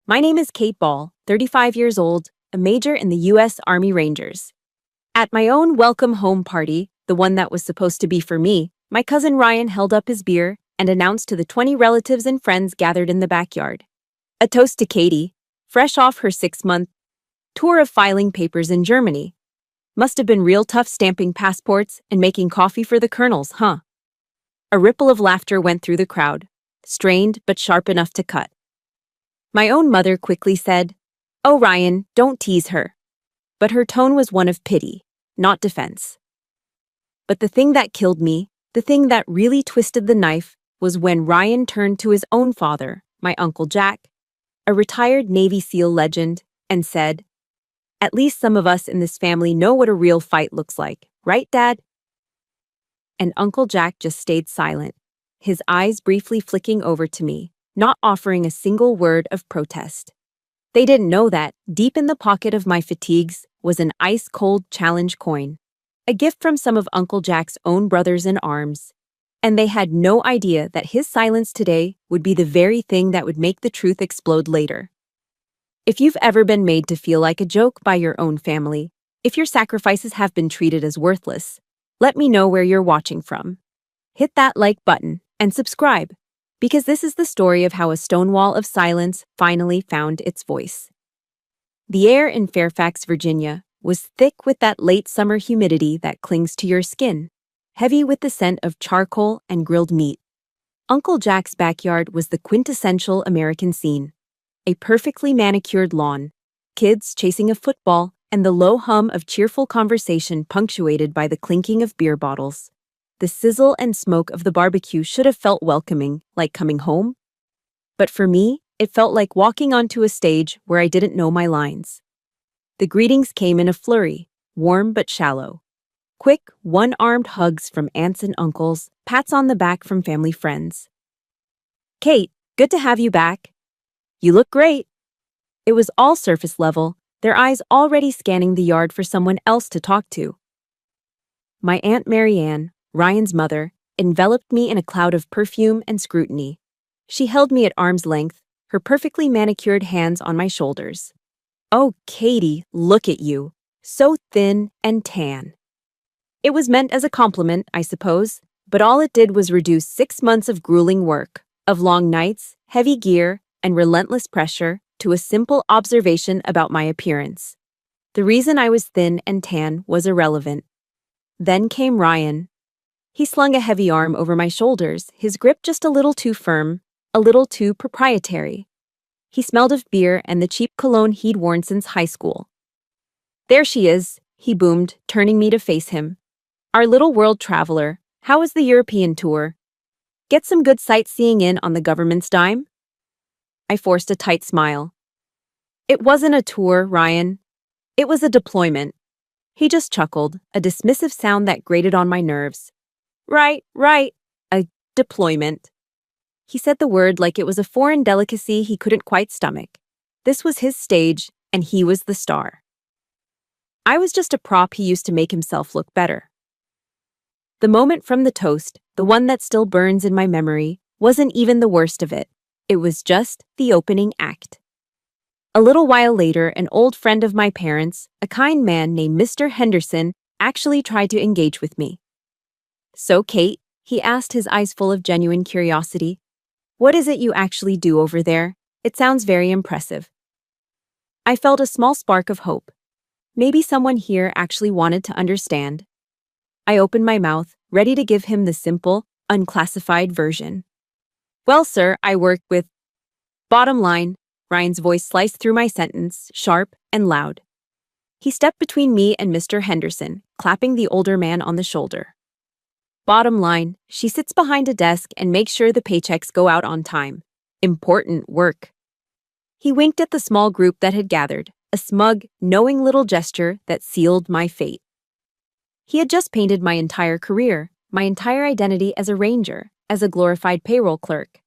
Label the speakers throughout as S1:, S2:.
S1: My name is Kate Ball, 35 years old, a major in the U.S. Army Rangers. At my own welcome home party, the one that was supposed to be for me, my cousin Ryan held up his beer and announced to the 20 relatives and friends gathered in the backyard. A toast to Katie, fresh off her 6-month tour of filing papers in Germany. Must have been real tough stamping passports and making coffee for the colonels, huh? A ripple of laughter went through the crowd, strained but sharp enough to cut. My own mother quickly said, "Oh, Ryan, don't tease her." But her tone was one of pity, not defense. But the thing that killed me, the thing that really twisted the knife, was when Ryan turned to his own father, my Uncle Jack, a retired Navy SEAL legend, and said, "At least some of us in this family know what a real fight looks like, right, Dad?" And Uncle Jack just stayed silent, his eyes briefly flicking over to me, not offering a single word of protest. They didn't know that, deep in the pocket of my fatigues, was an ice-cold challenge coin, a gift from some of Uncle Jack's own brothers in arms. And they had no idea that his silence today would be the very thing that would make the truth explode later. If you've ever been made to feel like a joke by your own family, if your sacrifices have been treated as worthless, let me know where you're watching from. Hit that like button and subscribe, because this is the story of how a Stonewall of silence finally found its voice. The air in Fairfax, Virginia, was thick with that late summer humidity that clings to your skin, heavy with the scent of charcoal and grilled meat. Uncle Jack's backyard was the quintessential American scene. A perfectly manicured lawn, kids chasing a football, and the low hum of cheerful conversation punctuated by the clinking of beer bottles. The sizzle and smoke of the barbecue should have felt welcoming, like coming home. But for me, it felt like walking onto a stage where I didn't know my lines. The greetings came in a flurry, warm but shallow. Quick, one-armed hugs from aunts and uncles, pats on the back from family friends. "Kate, good to have you back. You look great." It was all surface level, their eyes already scanning the yard for someone else to talk to. My Aunt Marianne, Ryan's mother, enveloped me in a cloud of perfume and scrutiny. She held me at arm's length, her perfectly manicured hands on my shoulders. "Oh, Katie, look at you. So thin and tan." It was meant as a compliment, I suppose, but all it did was reduce 6 months of grueling work, of long nights, heavy gear, and relentless pressure to a simple observation about my appearance. The reason I was thin and tan was irrelevant. Then came Ryan. He slung a heavy arm over my shoulders, his grip just a little too firm, a little too proprietary. He smelled of beer and the cheap cologne he'd worn since high school. "There she is," he boomed, turning me to face him. "Our little world traveler, how was the European tour? Get some good sightseeing in on the government's dime?" I forced a tight smile. "It wasn't a tour, Ryan. It was a deployment." He just chuckled, a dismissive sound that grated on my nerves. Right, a deployment." He said the word like it was a foreign delicacy he couldn't quite stomach. This was his stage, and he was the star. I was just a prop he used to make himself look better. The moment from the toast, the one that still burns in my memory, wasn't even the worst of it. It was just the opening act. A little while later, an old friend of my parents, a kind man named Mr. Henderson, actually tried to engage with me. "So, Kate," he asked, his eyes full of genuine curiosity, "what is it you actually do over there? It sounds very impressive." I felt a small spark of hope. Maybe someone here actually wanted to understand. I opened my mouth, ready to give him the simple, unclassified version. "Well, sir, I work with..." Bottom line, Ryan's voice sliced through my sentence, sharp and loud. He stepped between me and Mr. Henderson, clapping the older man on the shoulder. "Bottom line, she sits behind a desk and makes sure the paychecks go out on time. Important work." He winked at the small group that had gathered, a smug, knowing little gesture that sealed my fate. He had just painted my entire career, my entire identity as a ranger, as a glorified payroll clerk.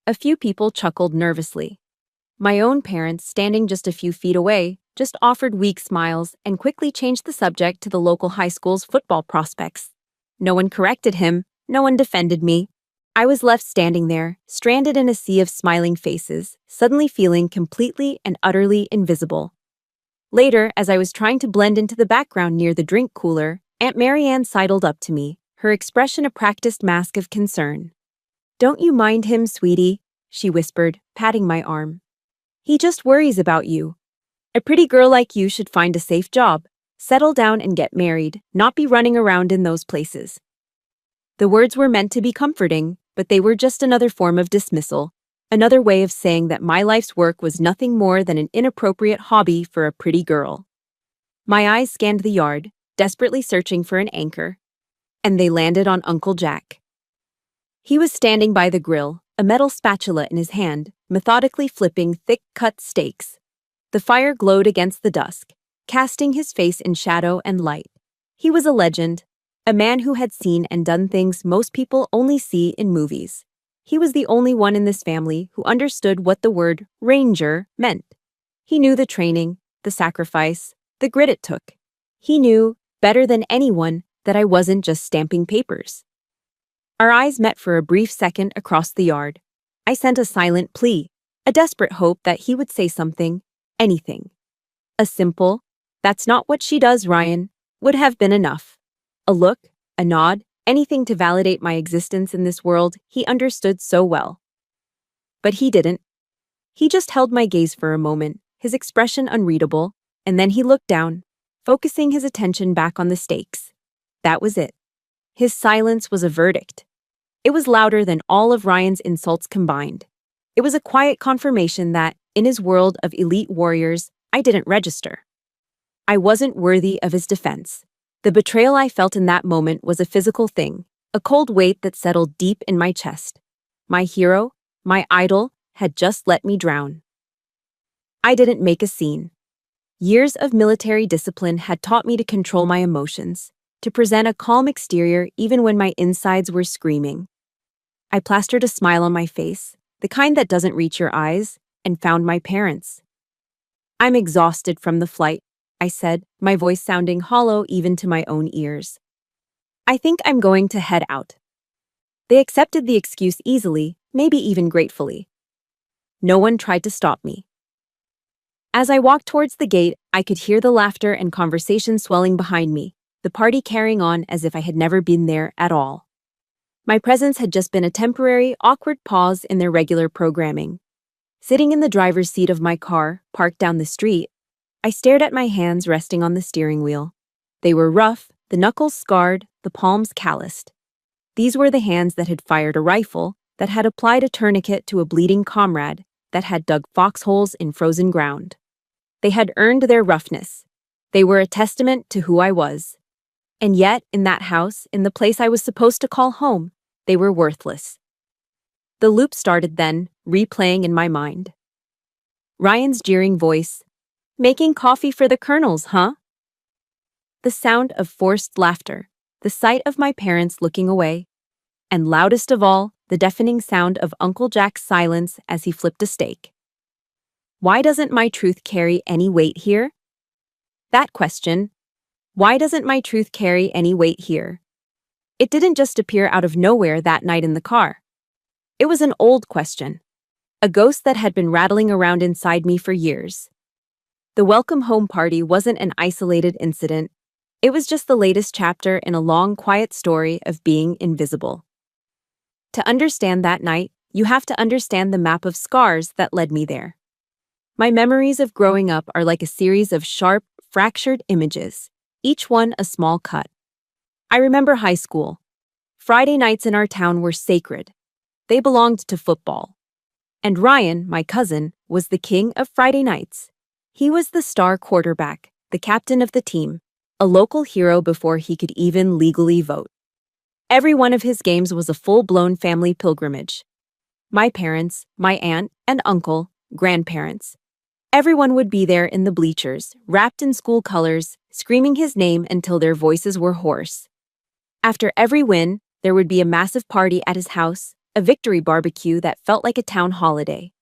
S1: A few people chuckled nervously. My own parents, standing just a few feet away, just offered weak smiles and quickly changed the subject to the local high school's football prospects. No one corrected him, no one defended me. I was left standing there, stranded in a sea of smiling faces, suddenly feeling completely and utterly invisible. Later, as I was trying to blend into the background near the drink cooler, Aunt Marianne sidled up to me, her expression a practiced mask of concern. "Don't you mind him, sweetie," she whispered, patting my arm. "He just worries about you. A pretty girl like you should find a safe job, settle down and get married, not be running around in those places." The words were meant to be comforting, but they were just another form of dismissal, another way of saying that my life's work was nothing more than an inappropriate hobby for a pretty girl. My eyes scanned the yard, desperately searching for an anchor, and they landed on Uncle Jack. He was standing by the grill, a metal spatula in his hand, methodically flipping thick-cut steaks. The fire glowed against the dusk, casting his face in shadow and light. He was a legend, a man who had seen and done things most people only see in movies. He was the only one in this family who understood what the word ranger meant. He knew the training, the sacrifice, the grit it took. He knew, better than anyone, that I wasn't just stamping papers. Our eyes met for a brief second across the yard. I sent a silent plea, a desperate hope that he would say something, anything. A simple, "That's not what she does, Ryan," would have been enough. A look, a nod, anything to validate my existence in this world he understood so well. But he didn't. He just held my gaze for a moment, his expression unreadable, and then he looked down, focusing his attention back on the steaks. That was it. His silence was a verdict. It was louder than all of Ryan's insults combined. It was a quiet confirmation that, in his world of elite warriors, I didn't register. I wasn't worthy of his defense. The betrayal I felt in that moment was a physical thing, a cold weight that settled deep in my chest. My hero, my idol, had just let me drown. I didn't make a scene. Years of military discipline had taught me to control my emotions, to present a calm exterior even when my insides were screaming. I plastered a smile on my face, the kind that doesn't reach your eyes, and found my parents. "I'm exhausted from the flight," I said, my voice sounding hollow even to my own ears. "I think I'm going to head out." They accepted the excuse easily, maybe even gratefully. No one tried to stop me. As I walked towards the gate, I could hear the laughter and conversation swelling behind me, the party carrying on as if I had never been there at all. My presence had just been a temporary, awkward pause in their regular programming. Sitting in the driver's seat of my car, parked down the street, I stared at my hands resting on the steering wheel. They were rough, the knuckles scarred, the palms calloused. These were the hands that had fired a rifle, that had applied a tourniquet to a bleeding comrade, that had dug foxholes in frozen ground. They had earned their roughness. They were a testament to who I was. And yet, in that house, in the place I was supposed to call home, they were worthless. The loop started then, replaying in my mind. Ryan's jeering voice, "Making coffee for the colonels, huh?" The sound of forced laughter, the sight of my parents looking away, and loudest of all, the deafening sound of Uncle Jack's silence as he flipped a steak. Why doesn't my truth carry any weight here? That question, why doesn't my truth carry any weight here? It didn't just appear out of nowhere that night in the car. It was an old question, a ghost that had been rattling around inside me for years. The welcome home party wasn't an isolated incident. It was just the latest chapter in a long, quiet story of being invisible. To understand that night, you have to understand the map of scars that led me there. My memories of growing up are like a series of sharp, fractured images, each one a small cut. I remember high school. Friday nights in our town were sacred. They belonged to football. And Ryan, my cousin, was the king of Friday nights. He was the star quarterback, the captain of the team, a local hero before he could even legally vote. Every one of his games was a full-blown family pilgrimage. My parents, my aunt and uncle, grandparents. Everyone would be there in the bleachers, wrapped in school colors, screaming his name until their voices were hoarse. After every win, there would be a massive party at his house, a victory barbecue that felt like a town holiday.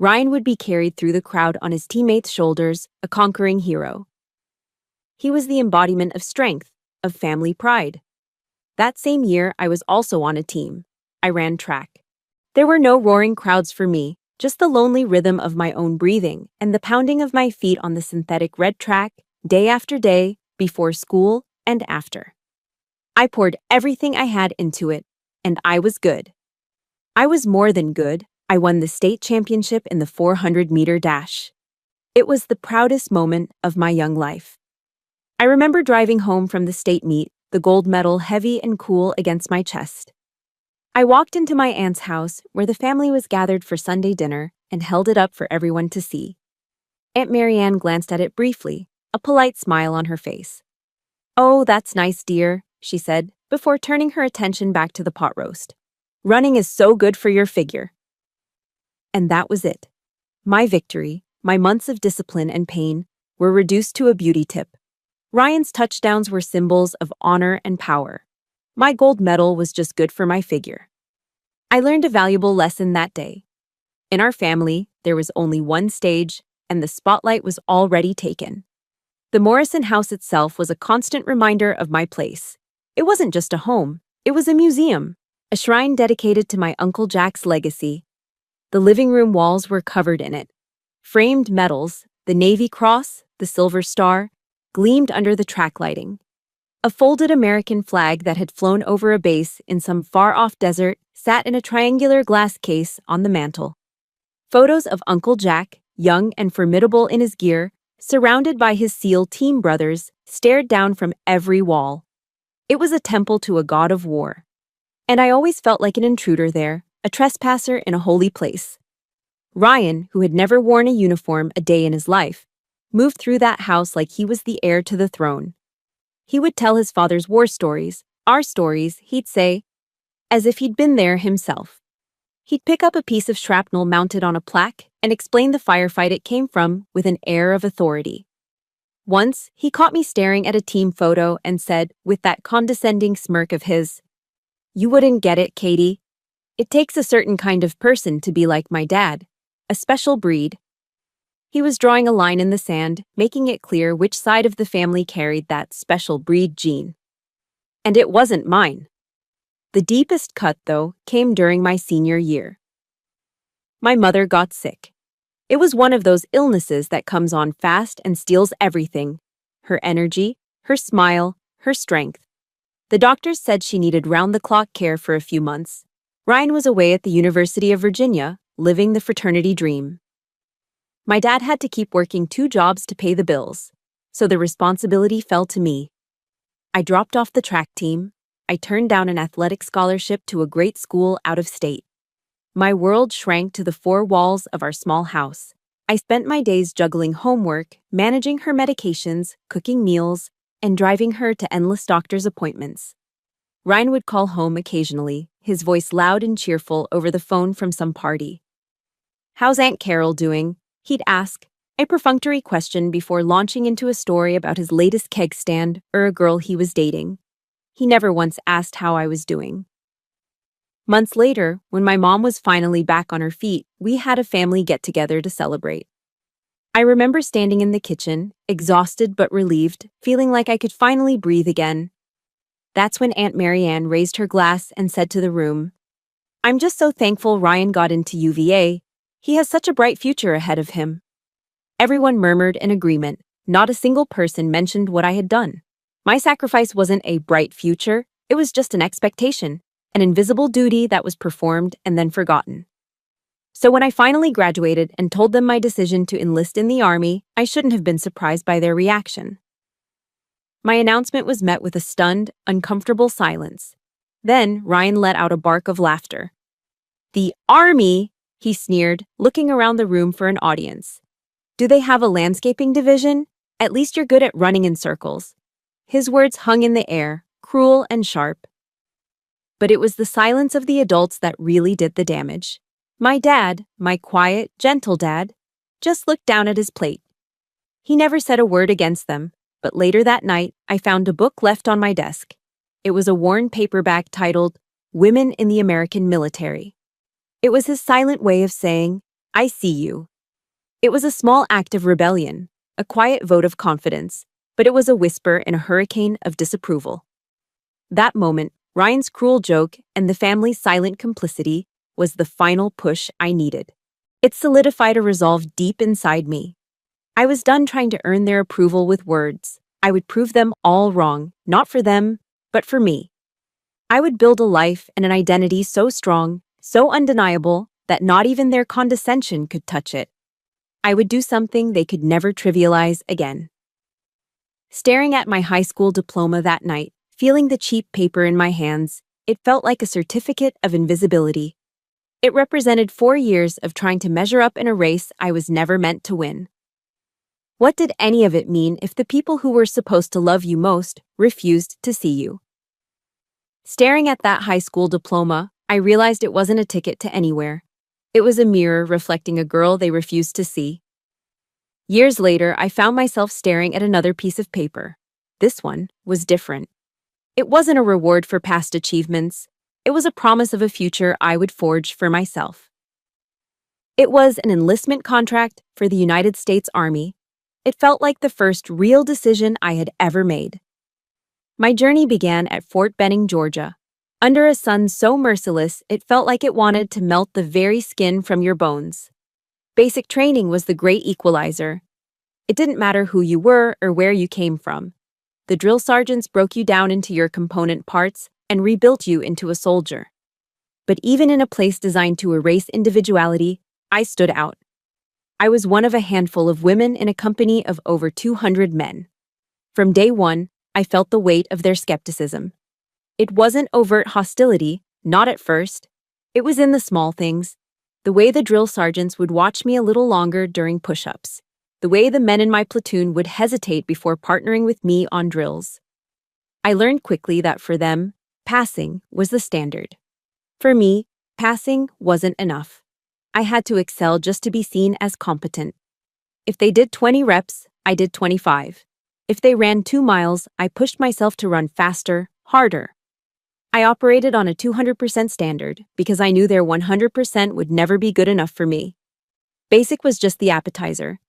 S1: Ryan would be carried through the crowd on his teammates' shoulders, a conquering hero. He was the embodiment of strength, of family pride. That same year, I was also on a team. I ran track. There were no roaring crowds for me, just the lonely rhythm of my own breathing and the pounding of my feet on the synthetic red track, day after day, before school and after. I poured everything I had into it, and I was good. I was more than good. I won the state championship in the 400-meter dash. It was the proudest moment of my young life. I remember driving home from the state meet, the gold medal heavy and cool against my chest. I walked into my aunt's house, where the family was gathered for Sunday dinner, and held it up for everyone to see. Aunt Marianne glanced at it briefly, a polite smile on her face. "Oh, that's nice, dear," she said, before turning her attention back to the pot roast. "Running is so good for your figure." And that was it. My victory, my months of discipline and pain, were reduced to a beauty tip. Ryan's touchdowns were symbols of honor and power. My gold medal was just good for my figure. I learned a valuable lesson that day. In our family, there was only one stage, and the spotlight was already taken. The Morrison house itself was a constant reminder of my place. It wasn't just a home, it was a museum, a shrine dedicated to my Uncle Jack's legacy. The living room walls were covered in it. Framed medals, the Navy Cross, the Silver Star, gleamed under the track lighting. A folded American flag that had flown over a base in some far-off desert sat in a triangular glass case on the mantel. Photos of Uncle Jack, young and formidable in his gear, surrounded by his SEAL team brothers, stared down from every wall. It was a temple to a god of war. And I always felt like an intruder there, a trespasser in a holy place. Ryan, who had never worn a uniform a day in his life, moved through that house like he was the heir to the throne. He would tell his father's war stories, our stories, he'd say, as if he'd been there himself. He'd pick up a piece of shrapnel mounted on a plaque and explain the firefight it came from with an air of authority. Once, he caught me staring at a team photo and said, with that condescending smirk of his, "You wouldn't get it, Katie. It takes a certain kind of person to be like my dad, a special breed." He was drawing a line in the sand, making it clear which side of the family carried that special breed gene. And it wasn't mine. The deepest cut, though, came during my senior year. My mother got sick. It was one of those illnesses that comes on fast and steals everything: her energy, her smile, her strength. The doctors said she needed round-the-clock care for a few months. Ryan was away at the University of Virginia, living the fraternity dream. My dad had to keep working 2 jobs to pay the bills, so the responsibility fell to me. I dropped off the track team. I turned down an athletic scholarship to a great school out of state. My world shrank to the 4 walls of our small house. I spent my days juggling homework, managing her medications, cooking meals, and driving her to endless doctor's appointments. Ryan would call home occasionally, his voice loud and cheerful over the phone from some party. "How's Aunt Carol doing?" he'd ask, a perfunctory question before launching into a story about his latest keg stand or a girl he was dating. He never once asked how I was doing. Months later, when my mom was finally back on her feet, we had a family get-together to celebrate. I remember standing in the kitchen, exhausted but relieved, feeling like I could finally breathe again. That's when Aunt Marianne raised her glass and said to the room, "I'm just so thankful Ryan got into UVA. He has such a bright future ahead of him." Everyone murmured in agreement. Not a single person mentioned what I had done. My sacrifice wasn't a bright future, it was just an expectation, an invisible duty that was performed and then forgotten. So when I finally graduated and told them my decision to enlist in the Army, I shouldn't have been surprised by their reaction. My announcement was met with a stunned, uncomfortable silence. Then Ryan let out a bark of laughter. "The Army?" he sneered, looking around the room for an audience. "Do they have a landscaping division? At least you're good at running in circles." His words hung in the air, cruel and sharp. But it was the silence of the adults that really did the damage. My dad, my quiet, gentle dad, just looked down at his plate. He never said a word against them, but later that night, I found a book left on my desk. It was a worn paperback titled "Women in the American Military." It was his silent way of saying, "I see you." It was a small act of rebellion, a quiet vote of confidence, but it was a whisper in a hurricane of disapproval. That moment, Ryan's cruel joke and the family's silent complicity was the final push I needed. It solidified a resolve deep inside me. I was done trying to earn their approval with words. I would prove them all wrong, not for them, but for me. I would build a life and an identity so strong, so undeniable, that not even their condescension could touch it. I would do something they could never trivialize again. Staring at my high school diploma that night, feeling the cheap paper in my hands, it felt like a certificate of invisibility. It represented 4 years of trying to measure up in a race I was never meant to win. What did any of it mean if the people who were supposed to love you most refused to see you? Staring at that high school diploma, I realized it wasn't a ticket to anywhere. It was a mirror reflecting a girl they refused to see. Years later, I found myself staring at another piece of paper. This one was different. It wasn't a reward for past achievements. It was a promise of a future I would forge for myself. It was an enlistment contract for the United States Army. It felt like the first real decision I had ever made. My journey began at Fort Benning, Georgia. Under a sun so merciless, it felt like it wanted to melt the very skin from your bones. Basic training was the great equalizer. It didn't matter who you were or where you came from. The drill sergeants broke you down into your component parts and rebuilt you into a soldier. But even in a place designed to erase individuality, I stood out. I was one of a handful of women in a company of over 200 men. From day one, I felt the weight of their skepticism. It wasn't overt hostility, not at first. It was in the small things. The way the drill sergeants would watch me a little longer during push-ups. The way the men in my platoon would hesitate before partnering with me on drills. I learned quickly that for them, passing was the standard. For me, passing wasn't enough. I had to excel just to be seen as competent. If they did 20 reps, I did 25. If they ran 2 miles, I pushed myself to run faster, harder. I operated on a 200% standard because I knew their 100% would never be good enough for me. Basic was just the appetizer.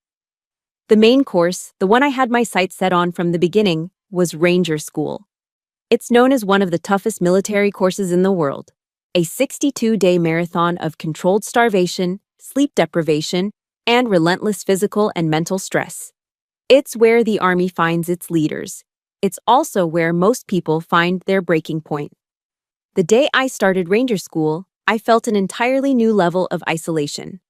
S1: The main course, the one I had my sights set on from the beginning, was Ranger School. It's known as one of the toughest military courses in the world. A 62-day marathon of controlled starvation, sleep deprivation, and relentless physical and mental stress. It's where the Army finds its leaders. It's also where most people find their breaking point. The day I started Ranger School, I felt an entirely new level of isolation.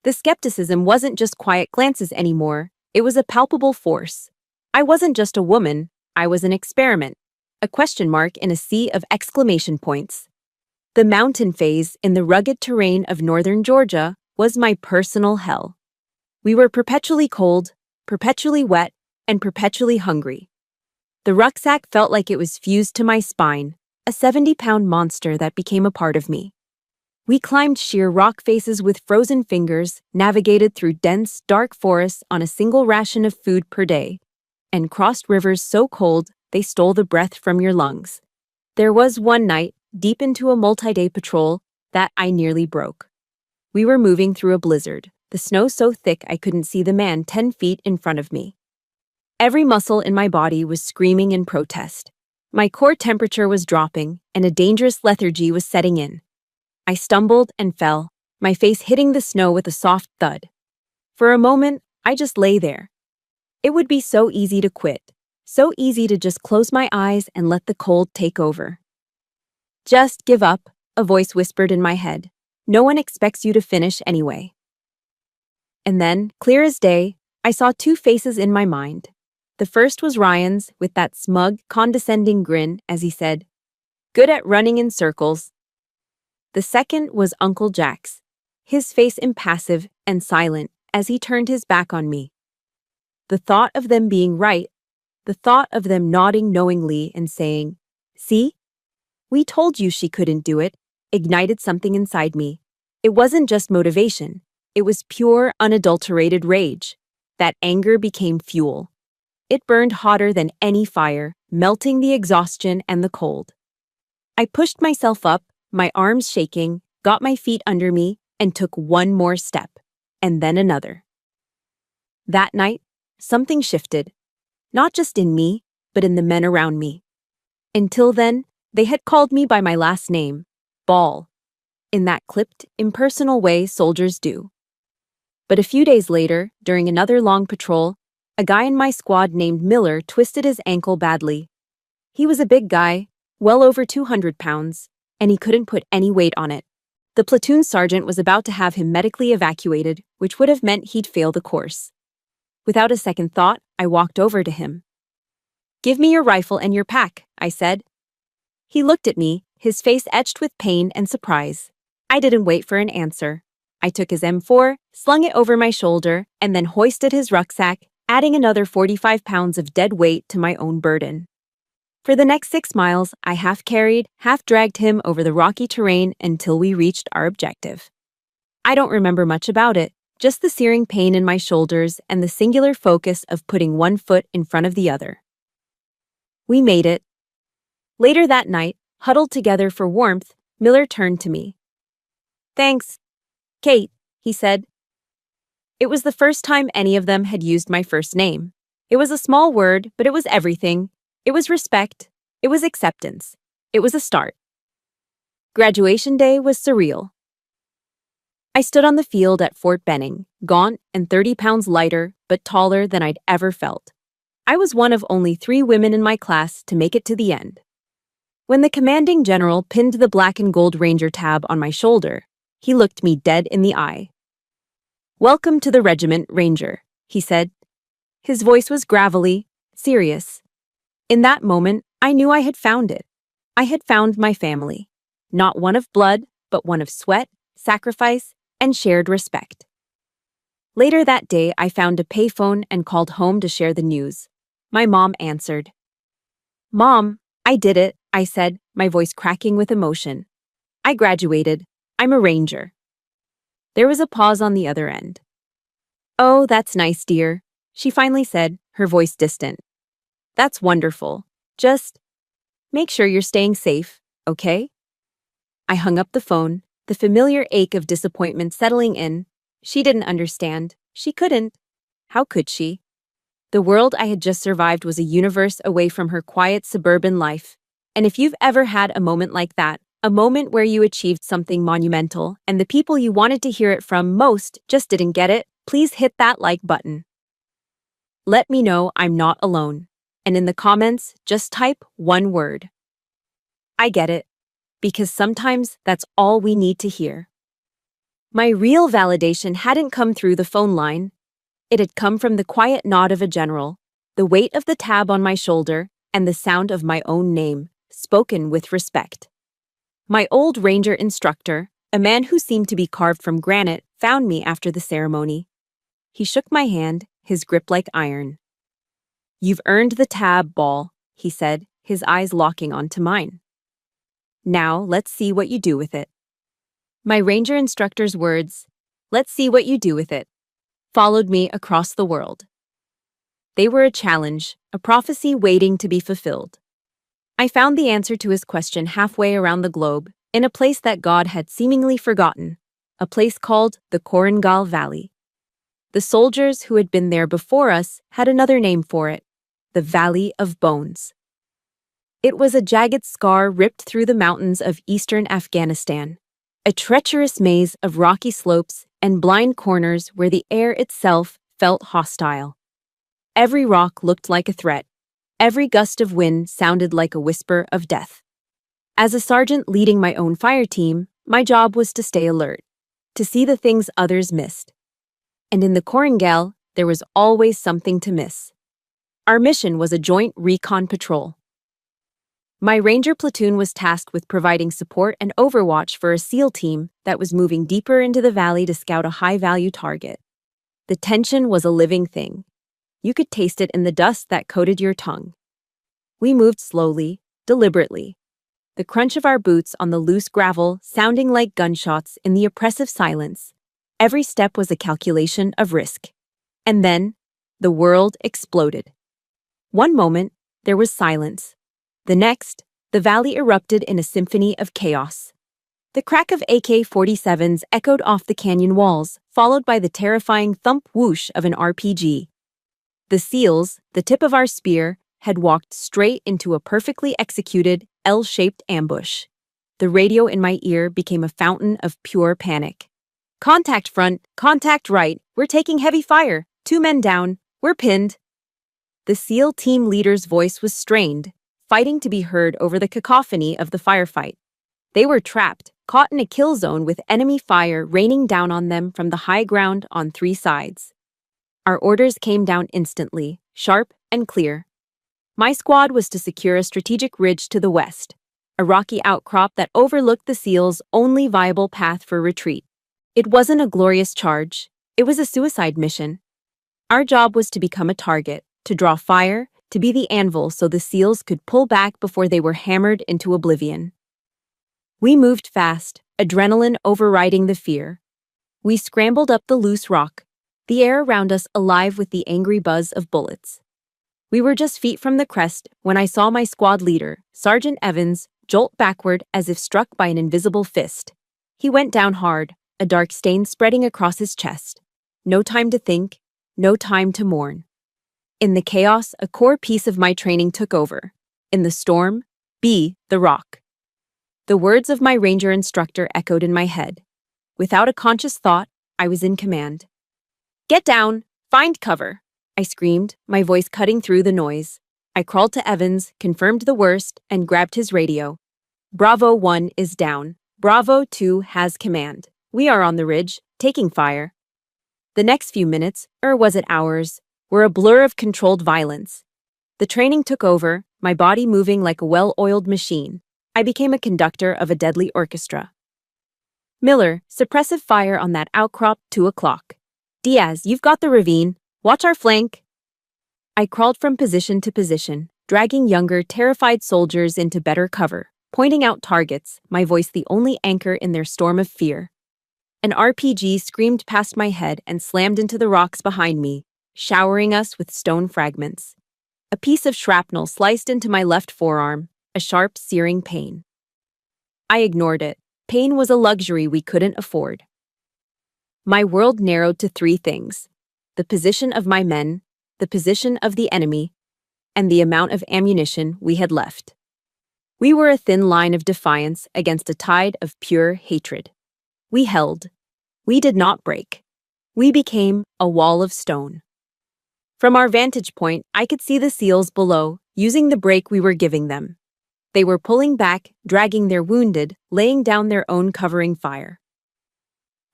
S1: The skepticism wasn't just quiet glances anymore, it was a palpable force. I wasn't just a woman, I was an experiment, a question mark in a sea of exclamation points. The mountain phase in the rugged terrain of northern Georgia was my personal hell. We were perpetually cold, perpetually wet, and perpetually hungry. The rucksack felt like it was fused to my spine, a 70-pound monster that became a part of me. We climbed sheer rock faces with frozen fingers, navigated through dense, dark forests on a single ration of food per day, and crossed rivers so cold they stole the breath from your lungs. There was one night, deep into a multi-day patrol, that I nearly broke. We were moving through a blizzard, the snow so thick I couldn't see the man 10 feet in front of me. Every muscle in my body was screaming in protest. My core temperature was dropping, and a dangerous lethargy was setting in. I stumbled and fell, my face hitting the snow with a soft thud. For a moment, I just lay there. It would be so easy to quit, so easy to just close my eyes and let the cold take over. Just give up, a voice whispered in my head. No one expects you to finish anyway. And then, clear as day, I saw 2 faces in my mind. The first was Ryan's, with that smug, condescending grin as he said, "Good at running in circles." The second was Uncle Jack's, his face impassive and silent as he turned his back on me. The thought of them being right, the thought of them nodding knowingly and saying, "See? We told you she couldn't do it," ignited something inside me. It wasn't just motivation. It was pure, unadulterated rage. That anger became fuel. It burned hotter than any fire, melting the exhaustion and the cold. I pushed myself up, my arms shaking, got my feet under me, and took one more step, and then another. That night, something shifted. Not just in me, but in the men around me. Until then, They had called me by my last name, Ball, in that clipped, impersonal way soldiers do. But a few days later, during another long patrol, a guy in my squad named Miller twisted his ankle badly. He was a big guy, well over 200 pounds, and he couldn't put any weight on it. The platoon sergeant was about to have him medically evacuated, which would have meant he'd fail the course. Without a second thought, I walked over to him. "Give me your rifle and your pack," I said. He looked at me, his face etched with pain and surprise. I didn't wait for an answer. I took his M4, slung it over my shoulder, and then hoisted his rucksack, adding another 45 pounds of dead weight to my own burden. For the next 6 miles, I half carried, half dragged him over the rocky terrain until we reached our objective. I don't remember much about it, just the searing pain in my shoulders and the singular focus of putting one foot in front of the other. We made it. Later that night, huddled together for warmth, Miller turned to me. "Thanks, Kate," he said. It was the first time any of them had used my first name. It was a small word, but it was everything. It was respect. It was acceptance. It was a start. Graduation day was surreal. I stood on the field at Fort Benning, gaunt and 30 pounds lighter, but taller than I'd ever felt. I was one of only 3 women in my class to make it to the end. When the commanding general pinned the black and gold Ranger tab on my shoulder, he looked me dead in the eye. "Welcome to the regiment, Ranger," he said. His voice was gravelly, serious. In that moment, I knew I had found it. I had found my family. Not one of blood, but one of sweat, sacrifice, and shared respect. Later that day, I found a payphone and called home to share the news. My mom answered. "Mom, I did it," I said, my voice cracking with emotion. "I graduated. I'm a Ranger." There was a pause on the other end. "Oh, that's nice, dear," she finally said, her voice distant. "That's wonderful. Just make sure you're staying safe, okay?" I hung up the phone, the familiar ache of disappointment settling in. She didn't understand. She couldn't. How could she? The world I had just survived was a universe away from her quiet suburban life. And if you've ever had a moment like that, a moment where you achieved something monumental and the people you wanted to hear it from most just didn't get it, please hit that like button. Let me know I'm not alone. And in the comments, just type one word. I get it. Because sometimes that's all we need to hear. My real validation hadn't come through the phone line. It had come from the quiet nod of a general, the weight of the tab on my shoulder, and the sound of my own name, spoken with respect. My old Ranger instructor, a man who seemed to be carved from granite, found me after the ceremony. He shook my hand, his grip like iron. "You've earned the tab, Ball," he said, his eyes locking onto mine. "Now, let's see what you do with it." My Ranger instructor's words, "Let's see what you do with it," followed me across the world. They were a challenge, a prophecy waiting to be fulfilled. I found the answer to his question halfway around the globe, in a place that God had seemingly forgotten, a place called the Korengal Valley. The soldiers who had been there before us had another name for it, the Valley of Bones. It was a jagged scar ripped through the mountains of eastern Afghanistan, a treacherous maze of rocky slopes and blind corners where the air itself felt hostile. Every rock looked like a threat. Every gust of wind sounded like a whisper of death. As a sergeant leading my own fire team, my job was to stay alert, to see the things others missed. And in the Korengal, there was always something to miss. Our mission was a joint recon patrol. My Ranger platoon was tasked with providing support and overwatch for a SEAL team that was moving deeper into the valley to scout a high-value target. The tension was a living thing. You could taste it in the dust that coated your tongue. We moved slowly, deliberately. The crunch of our boots on the loose gravel sounding like gunshots in the oppressive silence. Every step was a calculation of risk. And then, the world exploded. One moment, there was silence. The next, the valley erupted in a symphony of chaos. The crack of AK-47s echoed off the canyon walls, followed by the terrifying thump whoosh of an RPG. The SEALs, the tip of our spear, had walked straight into a perfectly executed L-shaped ambush. The radio in my ear became a fountain of pure panic. Contact front, contact right, we're taking heavy fire, 2 men down, we're pinned. The SEAL team leader's voice was strained, fighting to be heard over the cacophony of the firefight. They were trapped, caught in a kill zone with enemy fire raining down on them from the high ground on 3 sides. Our orders came down instantly, sharp and clear. My squad was to secure a strategic ridge to the west, a rocky outcrop that overlooked the SEALs' only viable path for retreat. It wasn't a glorious charge, it was a suicide mission. Our job was to become a target, to draw fire, to be the anvil so the SEALs could pull back before they were hammered into oblivion. We moved fast, adrenaline overriding the fear. We scrambled up the loose rock, the air around us alive with the angry buzz of bullets. We were just feet from the crest when I saw my squad leader, Sergeant Evans, jolt backward as if struck by an invisible fist. He went down hard, a dark stain spreading across his chest. No time to think, no time to mourn. In the chaos, a core piece of my training took over. In the storm, be the rock. The words of my ranger instructor echoed in my head. Without a conscious thought, I was in command. Get down! Find cover! I screamed, my voice cutting through the noise. I crawled to Evans, confirmed the worst, and grabbed his radio. Bravo 1 is down. Bravo 2 has command. We are on the ridge, taking fire. The next few minutes, or was it hours, were a blur of controlled violence. The training took over, my body moving like a well-oiled machine. I became a conductor of a deadly orchestra. Miller, suppressive fire on that outcrop, 2 o'clock. Diaz, you've got the ravine. Watch our flank. I crawled from position to position, dragging younger, terrified soldiers into better cover, pointing out targets, my voice the only anchor in their storm of fear. An RPG screamed past my head and slammed into the rocks behind me, showering us with stone fragments. A piece of shrapnel sliced into my left forearm, a sharp, searing pain. I ignored it. Pain was a luxury we couldn't afford. My world narrowed to 3 things: the position of my men, the position of the enemy, and the amount of ammunition we had left. We were a thin line of defiance against a tide of pure hatred. We held. We did not break. We became a wall of stone. From our vantage point, I could see the SEALs below, using the break we were giving them. They were pulling back, dragging their wounded, laying down their own covering fire.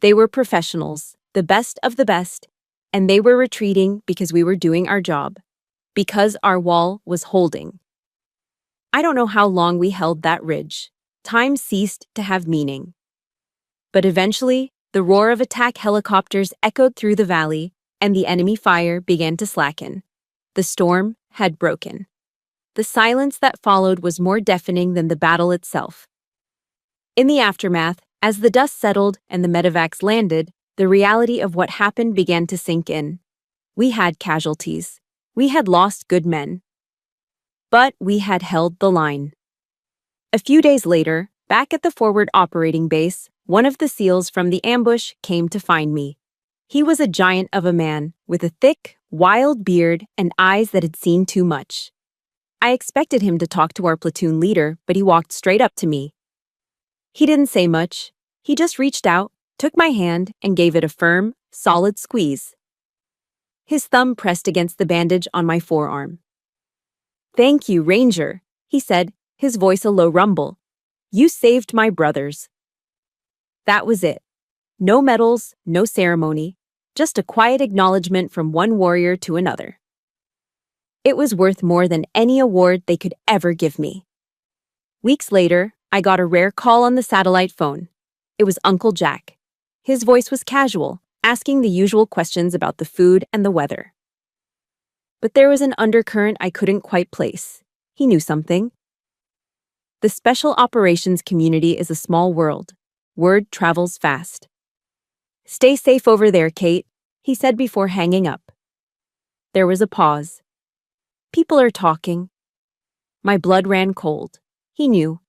S1: They were professionals, the best of the best, and they were retreating because we were doing our job, because our wall was holding. I don't know how long we held that ridge. Time ceased to have meaning. But eventually, the roar of attack helicopters echoed through the valley, and the enemy fire began to slacken. The storm had broken. The silence that followed was more deafening than the battle itself. In the aftermath, as the dust settled and the medevacs landed, the reality of what happened began to sink in. We had casualties. We had lost good men. But we had held the line. A few days later, back at the forward operating base, one of the SEALs from the ambush came to find me. He was a giant of a man, with a thick, wild beard and eyes that had seen too much. I expected him to talk to our platoon leader, but he walked straight up to me. He didn't say much. He just reached out, took my hand, and gave it a firm, solid squeeze. His thumb pressed against the bandage on my forearm. "Thank you, Ranger," he said, his voice a low rumble. "You saved my brothers." That was it. No medals, no ceremony, just a quiet acknowledgement from one warrior to another. It was worth more than any award they could ever give me. Weeks later, I got a rare call on the satellite phone. It was Uncle Jack. His voice was casual, asking the usual questions about the food and the weather. But there was an undercurrent I couldn't quite place. He knew something. The special operations community is a small world. Word travels fast. "Stay safe over there, Kate," he said before hanging up. There was a pause. People are talking. My blood ran cold. He knew.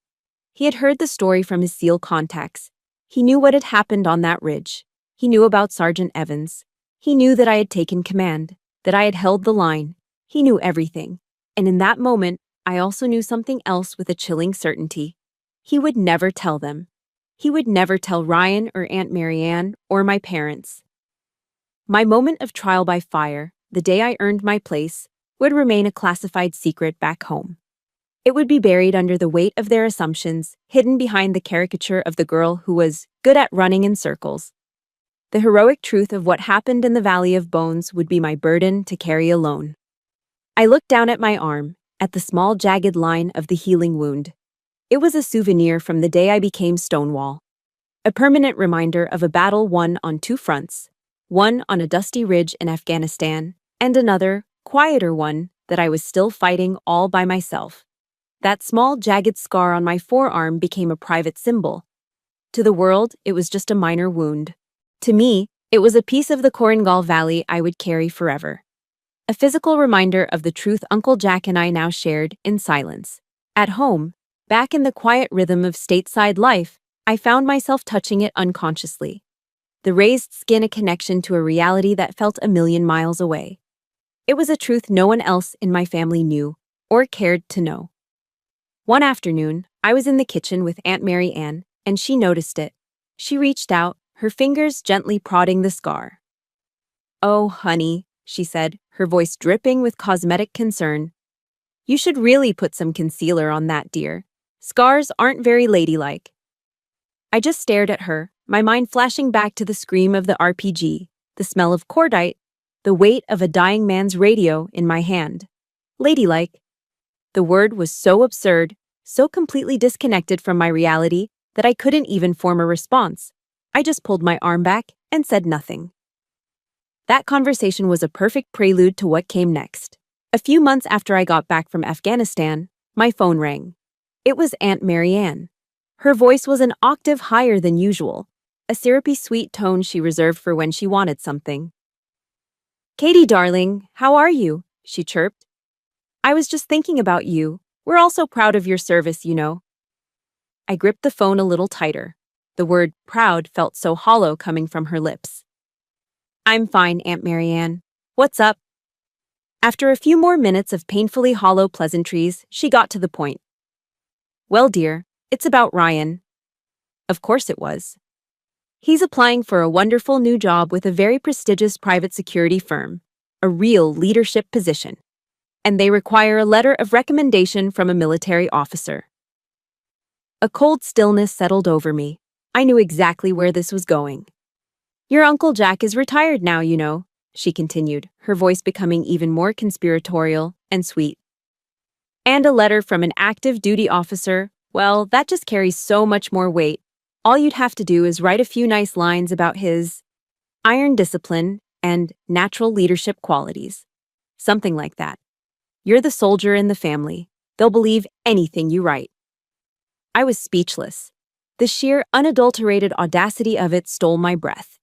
S1: He had heard the story from his SEAL contacts. He knew what had happened on that ridge. He knew about Sergeant Evans. He knew that I had taken command, that I had held the line. He knew everything. And in that moment, I also knew something else with a chilling certainty. He would never tell them. He would never tell Ryan or Aunt Marianne or my parents. My moment of trial by fire, the day I earned my place, would remain a classified secret back home. It would be buried under the weight of their assumptions, hidden behind the caricature of the girl who was good at running in circles. The heroic truth of what happened in the Valley of Bones would be my burden to carry alone. I looked down at my arm, at the small jagged line of the healing wound. It was a souvenir from the day I became Stonewall. A permanent reminder of a battle won on two fronts, one on a dusty ridge in Afghanistan, and another, quieter one, that I was still fighting all by myself. That small jagged scar on my forearm became a private symbol. To the world, it was just a minor wound. To me, it was a piece of the Korengal Valley I would carry forever. A physical reminder of the truth Uncle Jack and I now shared in silence. At home, back in the quiet rhythm of stateside life, I found myself touching it unconsciously. The raised skin a connection to a reality that felt a million miles away. It was a truth no one else in my family knew or cared to know. One afternoon, I was in the kitchen with Aunt Mary Ann, and she noticed it. She reached out, her fingers gently prodding the scar. "Oh, honey," she said, her voice dripping with cosmetic concern. "You should really put some concealer on that, dear. Scars aren't very ladylike." I just stared at her, my mind flashing back to the scream of the RPG, the smell of cordite, the weight of a dying man's radio in my hand. Ladylike. The word was so absurd, so completely disconnected from my reality, that I couldn't even form a response. I just pulled my arm back and said nothing. That conversation was a perfect prelude to what came next. A few months after I got back from Afghanistan, my phone rang. It was Aunt Marianne. Her voice was an octave higher than usual, a syrupy sweet tone she reserved for when she wanted something. "Katie, darling, how are you?" she chirped. "I was just thinking about you. We're all so proud of your service, you know." I gripped the phone a little tighter. The word proud felt so hollow coming from her lips. "I'm fine, Aunt Marianne. What's up?" After a few more minutes of painfully hollow pleasantries, she got to the point. "Well, dear, it's about Ryan." Of course it was. "He's applying for a wonderful new job with a very prestigious private security firm, a real leadership position. And they require a letter of recommendation from a military officer." A cold stillness settled over me. I knew exactly where this was going. "Your Uncle Jack is retired now, you know," she continued, her voice becoming even more conspiratorial and sweet. "And a letter from an active duty officer, well, that just carries so much more weight. All you'd have to do is write a few nice lines about his iron discipline and natural leadership qualities. Something like that. You're the soldier in the family. They'll believe anything you write." I was speechless. The sheer, unadulterated audacity of it stole my breath.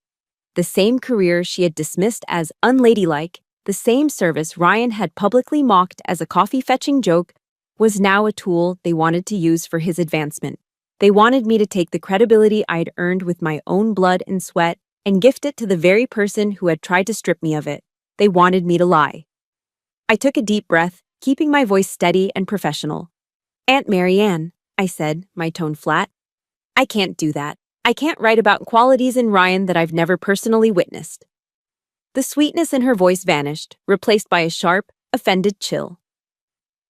S1: The same career she had dismissed as unladylike, the same service Ryan had publicly mocked as a coffee-fetching joke, was now a tool they wanted to use for his advancement. They wanted me to take the credibility I'd earned with my own blood and sweat and gift it to the very person who had tried to strip me of it. They wanted me to lie. I took a deep breath, keeping my voice steady and professional. "Aunt Marianne," I said, my tone flat. "I can't do that. I can't write about qualities in Ryan that I've never personally witnessed." The sweetness in her voice vanished, replaced by a sharp, offended chill.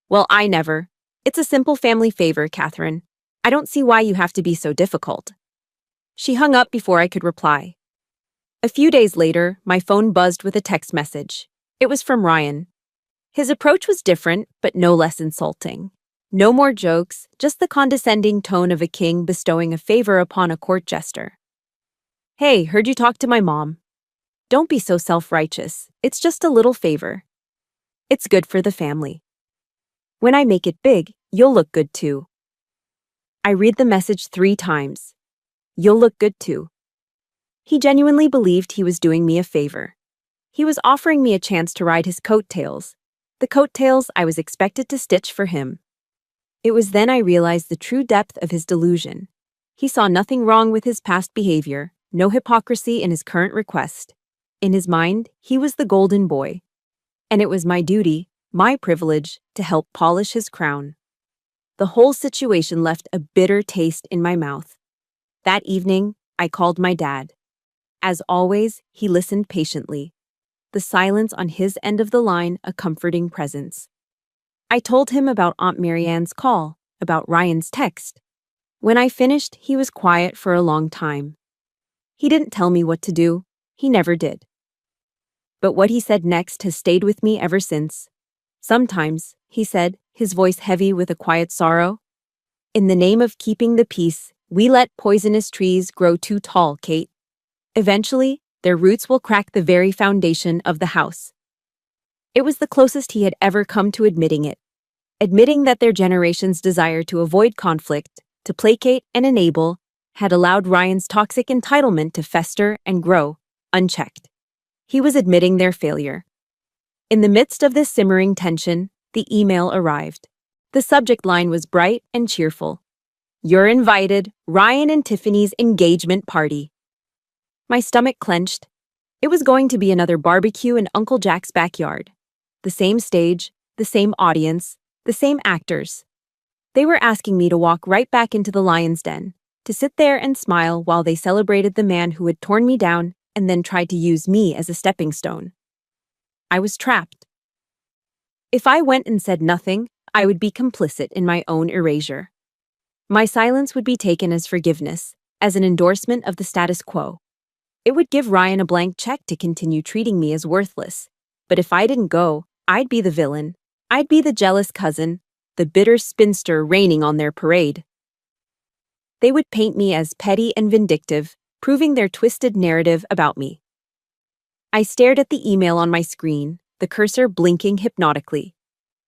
S1: "Well, I never. It's a simple family favor, Catherine. I don't see why you have to be so difficult." She hung up before I could reply. A few days later, my phone buzzed with a text message. It was from Ryan. His approach was different, but no less insulting. No more jokes, just the condescending tone of a king bestowing a favor upon a court jester. "Hey, heard you talk to my mom. Don't be so self-righteous. It's just a little favor. It's good for the family. When I make it big, you'll look good too." I read the message 3 times. "You'll look good too." He genuinely believed he was doing me a favor. He was offering me a chance to ride his coattails, the coattails I was expected to stitch for him. It was then I realized the true depth of his delusion. He saw nothing wrong with his past behavior, no hypocrisy in his current request. In his mind, he was the golden boy. And it was my duty, my privilege to help polish his crown. The whole situation left a bitter taste in my mouth. That evening, I called my dad. As always, he listened patiently, the silence on his end of the line a comforting presence. I told him about Aunt Marianne's call, about Ryan's text. When I finished, he was quiet for a long time. He didn't tell me what to do. He never did. But what he said next has stayed with me ever since. Sometimes, he said, his voice heavy with a quiet sorrow, in the name of keeping the peace, we let poisonous trees grow too tall, Kate. Eventually, their roots will crack the very foundation of the house. It was the closest he had ever come to admitting it. Admitting that their generation's desire to avoid conflict, to placate and enable, had allowed Ryan's toxic entitlement to fester and grow, unchecked. He was admitting their failure. In the midst of this simmering tension, the email arrived. The subject line was bright and cheerful. "You're invited, Ryan and Tiffany's engagement party." My stomach clenched. It was going to be another barbecue in Uncle Jack's backyard. The same stage, the same audience, the same actors. They were asking me to walk right back into the lion's den, to sit there and smile while they celebrated the man who had torn me down and then tried to use me as a stepping stone. I was trapped. If I went and said nothing, I would be complicit in my own erasure. My silence would be taken as forgiveness, as an endorsement of the status quo. It would give Ryan a blank check to continue treating me as worthless. But if I didn't go, I'd be the villain. I'd be the jealous cousin, the bitter spinster raining on their parade. They would paint me as petty and vindictive, proving their twisted narrative about me. I stared at the email on my screen, the cursor blinking hypnotically.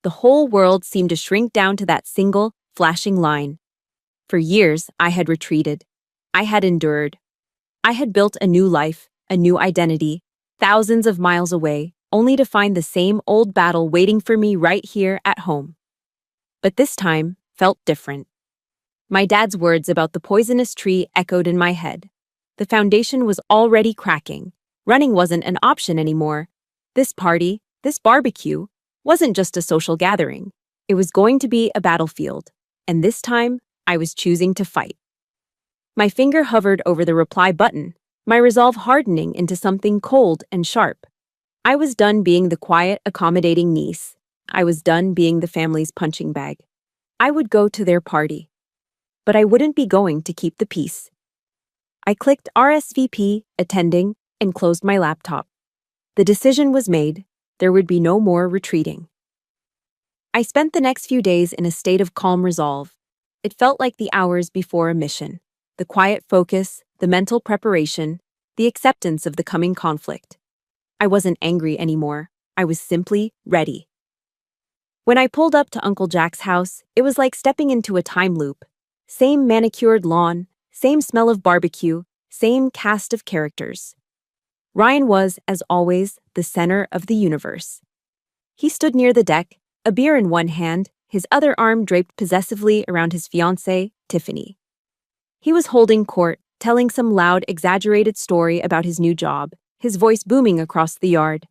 S1: The whole world seemed to shrink down to that single, flashing line. For years, I had retreated. I had endured. I had built a new life, a new identity, thousands of miles away, only to find the same old battle waiting for me right here at home. But this time felt different. My dad's words about the poisonous tree echoed in my head. The foundation was already cracking. Running wasn't an option anymore. This party, this barbecue, wasn't just a social gathering. It was going to be a battlefield. And this time, I was choosing to fight. My finger hovered over the reply button, my resolve hardening into something cold and sharp. I was done being the quiet, accommodating niece. I was done being the family's punching bag. I would go to their party. But I wouldn't be going to keep the peace. I clicked RSVP, attending, and closed my laptop. The decision was made. There would be no more retreating. I spent the next few days in a state of calm resolve. It felt like the hours before a mission. The quiet focus, the mental preparation, the acceptance of the coming conflict. I wasn't angry anymore. I was simply ready. When I pulled up to Uncle Jack's house, it was like stepping into a time loop. Same manicured lawn, same smell of barbecue, same cast of characters. Ryan was, as always, the center of the universe. He stood near the deck, a beer in one hand, his other arm draped possessively around his fiancée, Tiffany. He was holding court, telling some loud, exaggerated story about his new job, his voice booming across the yard.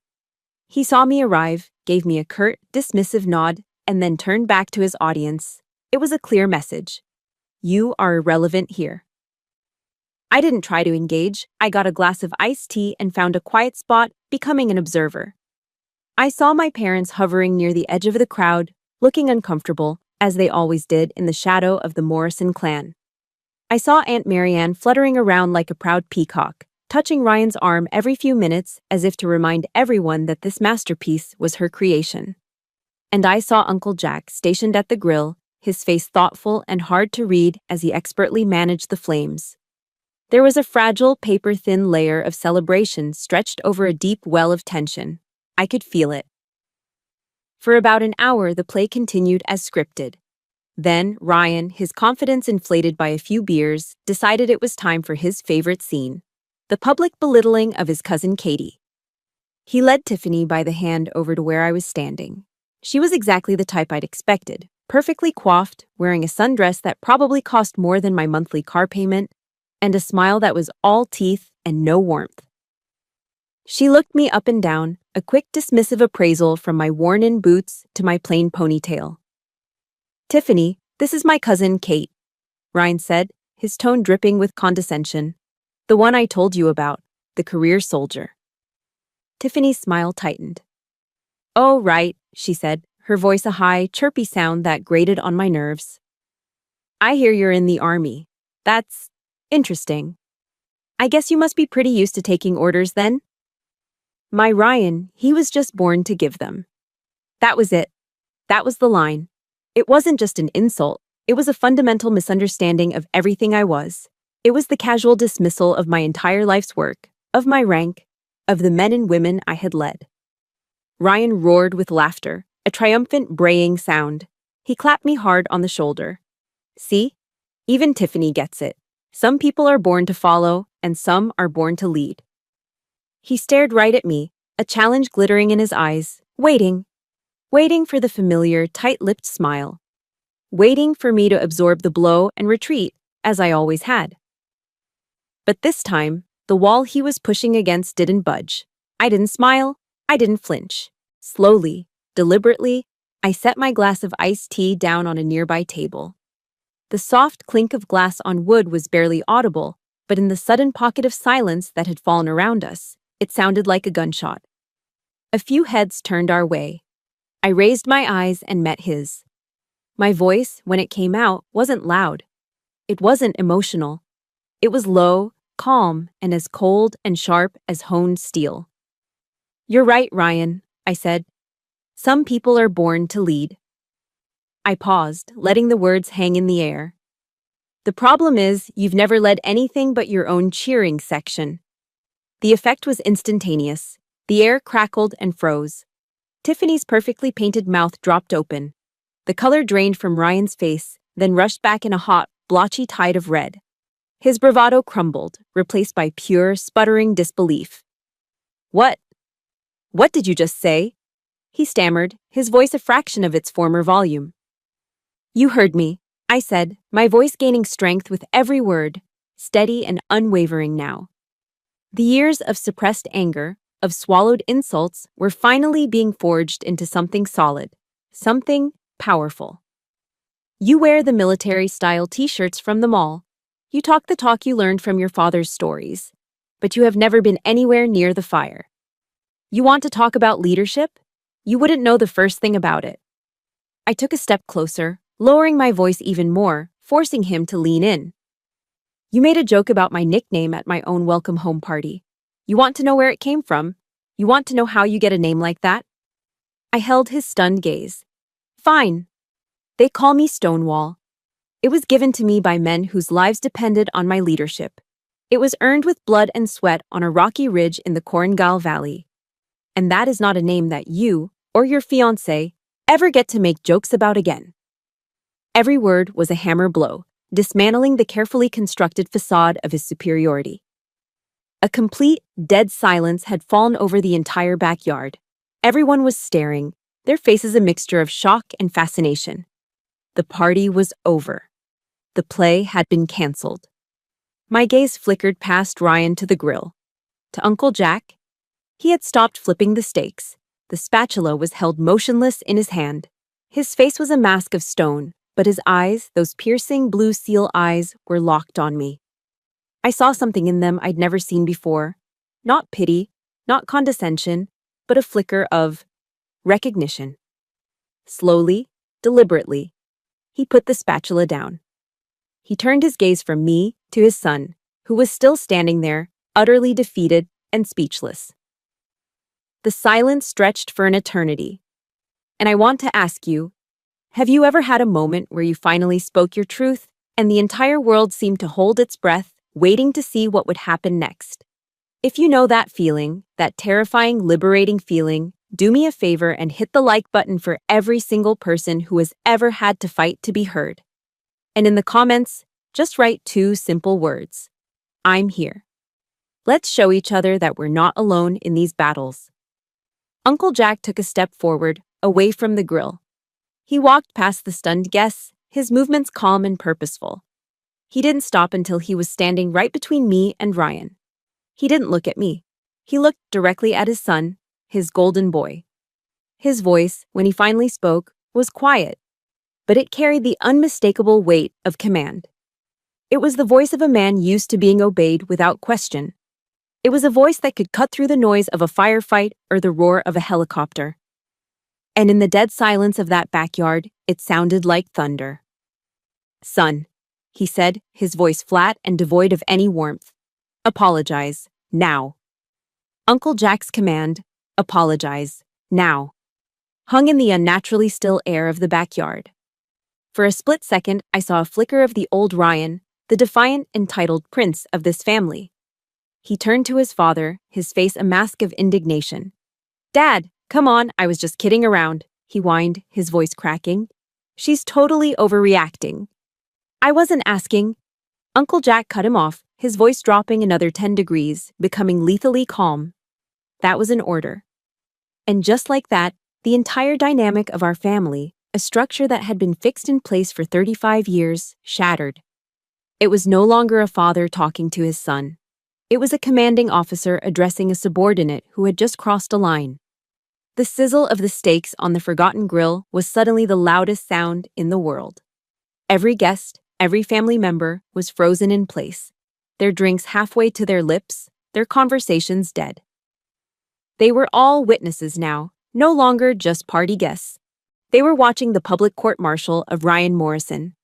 S1: He saw me arrive, gave me a curt, dismissive nod, and then turned back to his audience. It was a clear message. You are irrelevant here. I didn't try to engage. I got a glass of iced tea and found a quiet spot, becoming an observer. I saw my parents hovering near the edge of the crowd, looking uncomfortable, as they always did in the shadow of the Morrison clan. I saw Aunt Marianne fluttering around like a proud peacock, touching Ryan's arm every few minutes as if to remind everyone that this masterpiece was her creation. And I saw Uncle Jack stationed at the grill, his face thoughtful and hard to read as he expertly managed the flames. There was a fragile, paper-thin layer of celebration stretched over a deep well of tension. I could feel it. For about an hour, the play continued as scripted. Then, Ryan, his confidence inflated by a few beers, decided it was time for his favorite scene, the public belittling of his cousin Katie. He led Tiffany by the hand over to where I was standing. She was exactly the type I'd expected, perfectly coiffed, wearing a sundress that probably cost more than my monthly car payment, and a smile that was all teeth and no warmth. She looked me up and down, a quick dismissive appraisal from my worn-in boots to my plain ponytail. "Tiffany, this is my cousin Kate," Ryan said, his tone dripping with condescension. "The one I told you about, the career soldier." Tiffany's smile tightened. "Oh, right," she said, her voice a high, chirpy sound that grated on my nerves. "I hear you're in the army. That's interesting. I guess you must be pretty used to taking orders then?" My Ryan, he was just born to give them. That was it. That was the line. It wasn't just an insult. It was a fundamental misunderstanding of everything I was. It was the casual dismissal of my entire life's work, of my rank, of the men and women I had led. Ryan roared with laughter, a triumphant braying sound. He clapped me hard on the shoulder. "See? Even Tiffany gets it. Some people are born to follow, and some are born to lead." He stared right at me, a challenge glittering in his eyes, waiting for the familiar, tight-lipped smile. Waiting for me to absorb the blow and retreat, as I always had. But this time, the wall he was pushing against didn't budge. I didn't smile. I didn't flinch. Slowly, deliberately, I set my glass of iced tea down on a nearby table. The soft clink of glass on wood was barely audible, but in the sudden pocket of silence that had fallen around us, it sounded like a gunshot. A few heads turned our way. I raised my eyes and met his. My voice, when it came out, wasn't loud. It wasn't emotional. It was low, calm, and as cold and sharp as honed steel. "You're right, Ryan," I said. "Some people are born to lead." I paused, letting the words hang in the air. "The problem is, you've never led anything but your own cheering section." The effect was instantaneous. The air crackled and froze. Tiffany's perfectly painted mouth dropped open. The color drained from Ryan's face, then rushed back in a hot, blotchy tide of red. His bravado crumbled, replaced by pure, sputtering disbelief. What did you just say?" he stammered, his voice a fraction of its former volume. "You heard me," I said, my voice gaining strength with every word, steady and unwavering now. The years of suppressed anger, of swallowed insults, were finally being forged into something solid, something powerful. "You wear the military-style t-shirts from the mall. You talk the talk you learned from your father's stories, but you have never been anywhere near the fire. You want to talk about leadership? You wouldn't know the first thing about it." I took a step closer, lowering my voice even more, forcing him to lean in. "You made a joke about my nickname at my own welcome home party. You want to know where it came from? You want to know how you get a name like that?" I held his stunned gaze. "Fine. They call me Stonewall. It was given to me by men whose lives depended on my leadership. It was earned with blood and sweat on a rocky ridge in the Korengal Valley. And that is not a name that you, or your fiancé, ever get to make jokes about again." Every word was a hammer blow, dismantling the carefully constructed facade of his superiority. A complete, dead silence had fallen over the entire backyard. Everyone was staring, their faces a mixture of shock and fascination. The party was over. The play had been canceled. My gaze flickered past Ryan to the grill. To Uncle Jack. He had stopped flipping the steaks. The spatula was held motionless in his hand. His face was a mask of stone, but his eyes, those piercing blue seal eyes, were locked on me. I saw something in them I'd never seen before. Not pity, not condescension, but a flicker of recognition. Slowly, deliberately, he put the spatula down. He turned his gaze from me to his son, who was still standing there, utterly defeated and speechless. The silence stretched for an eternity. And I want to ask you, have you ever had a moment where you finally spoke your truth, and the entire world seemed to hold its breath, waiting to see what would happen next? If you know that feeling, that terrifying, liberating feeling, do me a favor and hit the like button for every single person who has ever had to fight to be heard. And in the comments, just write 2 simple words. I'm here. Let's show each other that we're not alone in these battles. Uncle Jack took a step forward, away from the grill. He walked past the stunned guests, his movements calm and purposeful. He didn't stop until he was standing right between me and Ryan. He didn't look at me. He looked directly at his son, his golden boy. His voice, when he finally spoke, was quiet, but it carried the unmistakable weight of command. It was the voice of a man used to being obeyed without question. It was a voice that could cut through the noise of a firefight or the roar of a helicopter. And in the dead silence of that backyard, it sounded like thunder. "Son," he said, his voice flat and devoid of any warmth. "Apologize, now." Uncle Jack's command, "Apologize, now," hung in the unnaturally still air of the backyard. For a split second, I saw a flicker of the old Ryan, the defiant, entitled prince of this family. He turned to his father, his face a mask of indignation. "Dad, come on, I was just kidding around," he whined, his voice cracking. "She's totally overreacting." "I wasn't asking." Uncle Jack cut him off, his voice dropping another 10 degrees, becoming lethally calm. That was an order. And just like that, the entire dynamic of our family, a structure that had been fixed in place for 35 years, shattered. It was no longer a father talking to his son. It was a commanding officer addressing a subordinate who had just crossed a line. The sizzle of the steaks on the forgotten grill was suddenly the loudest sound in the world. Every guest, every family member was frozen in place, their drinks halfway to their lips, their conversations dead. They were all witnesses now, no longer just party guests. They were watching the public court-martial of Ryan Morrison.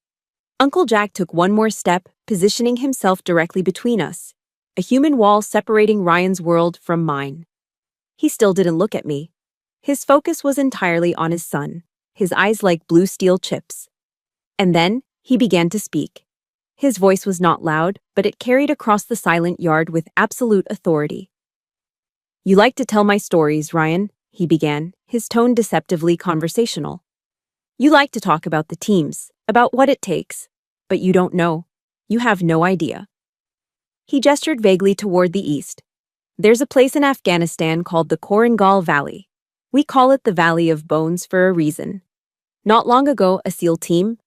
S1: Uncle Jack took one more step, positioning himself directly between us, a human wall separating Ryan's world from mine. He still didn't look at me. His focus was entirely on his son, his eyes like blue steel chips. And then, he began to speak. His voice was not loud, but it carried across the silent yard with absolute authority. "You like to tell my stories, Ryan," he began, his tone deceptively conversational. "You like to talk about the teams, about what it takes, but you don't know. You have no idea." He gestured vaguely toward the east. "There's a place in Afghanistan called the Korangal Valley. We call it the Valley of Bones for a reason. Not long ago, a SEAL team,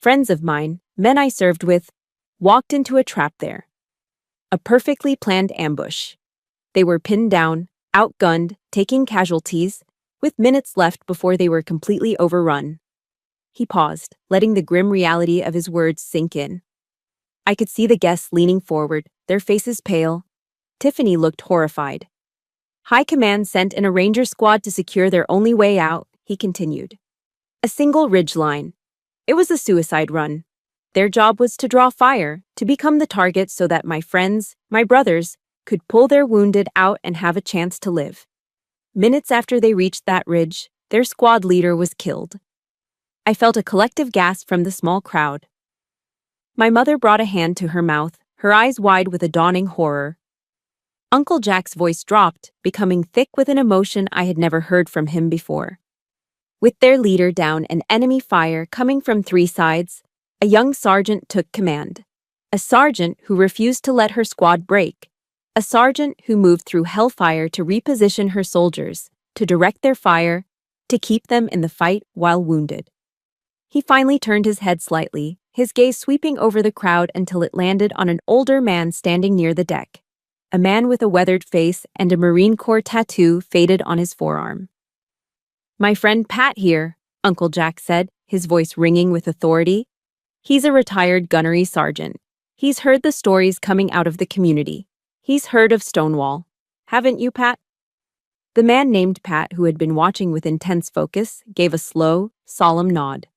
S1: friends of mine, men I served with, walked into a trap there. A perfectly planned ambush. They were pinned down, outgunned, taking casualties, with minutes left before they were completely overrun." He paused, letting the grim reality of his words sink in. I could see the guests leaning forward, their faces pale. Tiffany looked horrified. "High Command sent in a ranger squad to secure their only way out," he continued. "A single ridge line. It was a suicide run. Their job was to draw fire, to become the target so that my friends, my brothers, could pull their wounded out and have a chance to live. Minutes after they reached that ridge, their squad leader was killed." I felt a collective gasp from the small crowd. My mother brought a hand to her mouth, her eyes wide with a dawning horror. Uncle Jack's voice dropped, becoming thick with an emotion I had never heard from him before. With their leader down and enemy fire coming from 3 sides, a young sergeant took command. A sergeant who refused to let her squad break. A sergeant who moved through hellfire to reposition her soldiers, to direct their fire, to keep them in the fight while wounded. He finally turned his head slightly, his gaze sweeping over the crowd until it landed on an older man standing near the deck. A man with a weathered face and a Marine Corps tattoo faded on his forearm. "My friend Pat here," Uncle Jack said, his voice ringing with authority. "He's a retired gunnery sergeant. He's heard the stories coming out of the community. He's heard of Stonewall. Haven't you, Pat?" The man named Pat, who had been watching with intense focus, gave a slow, solemn nod.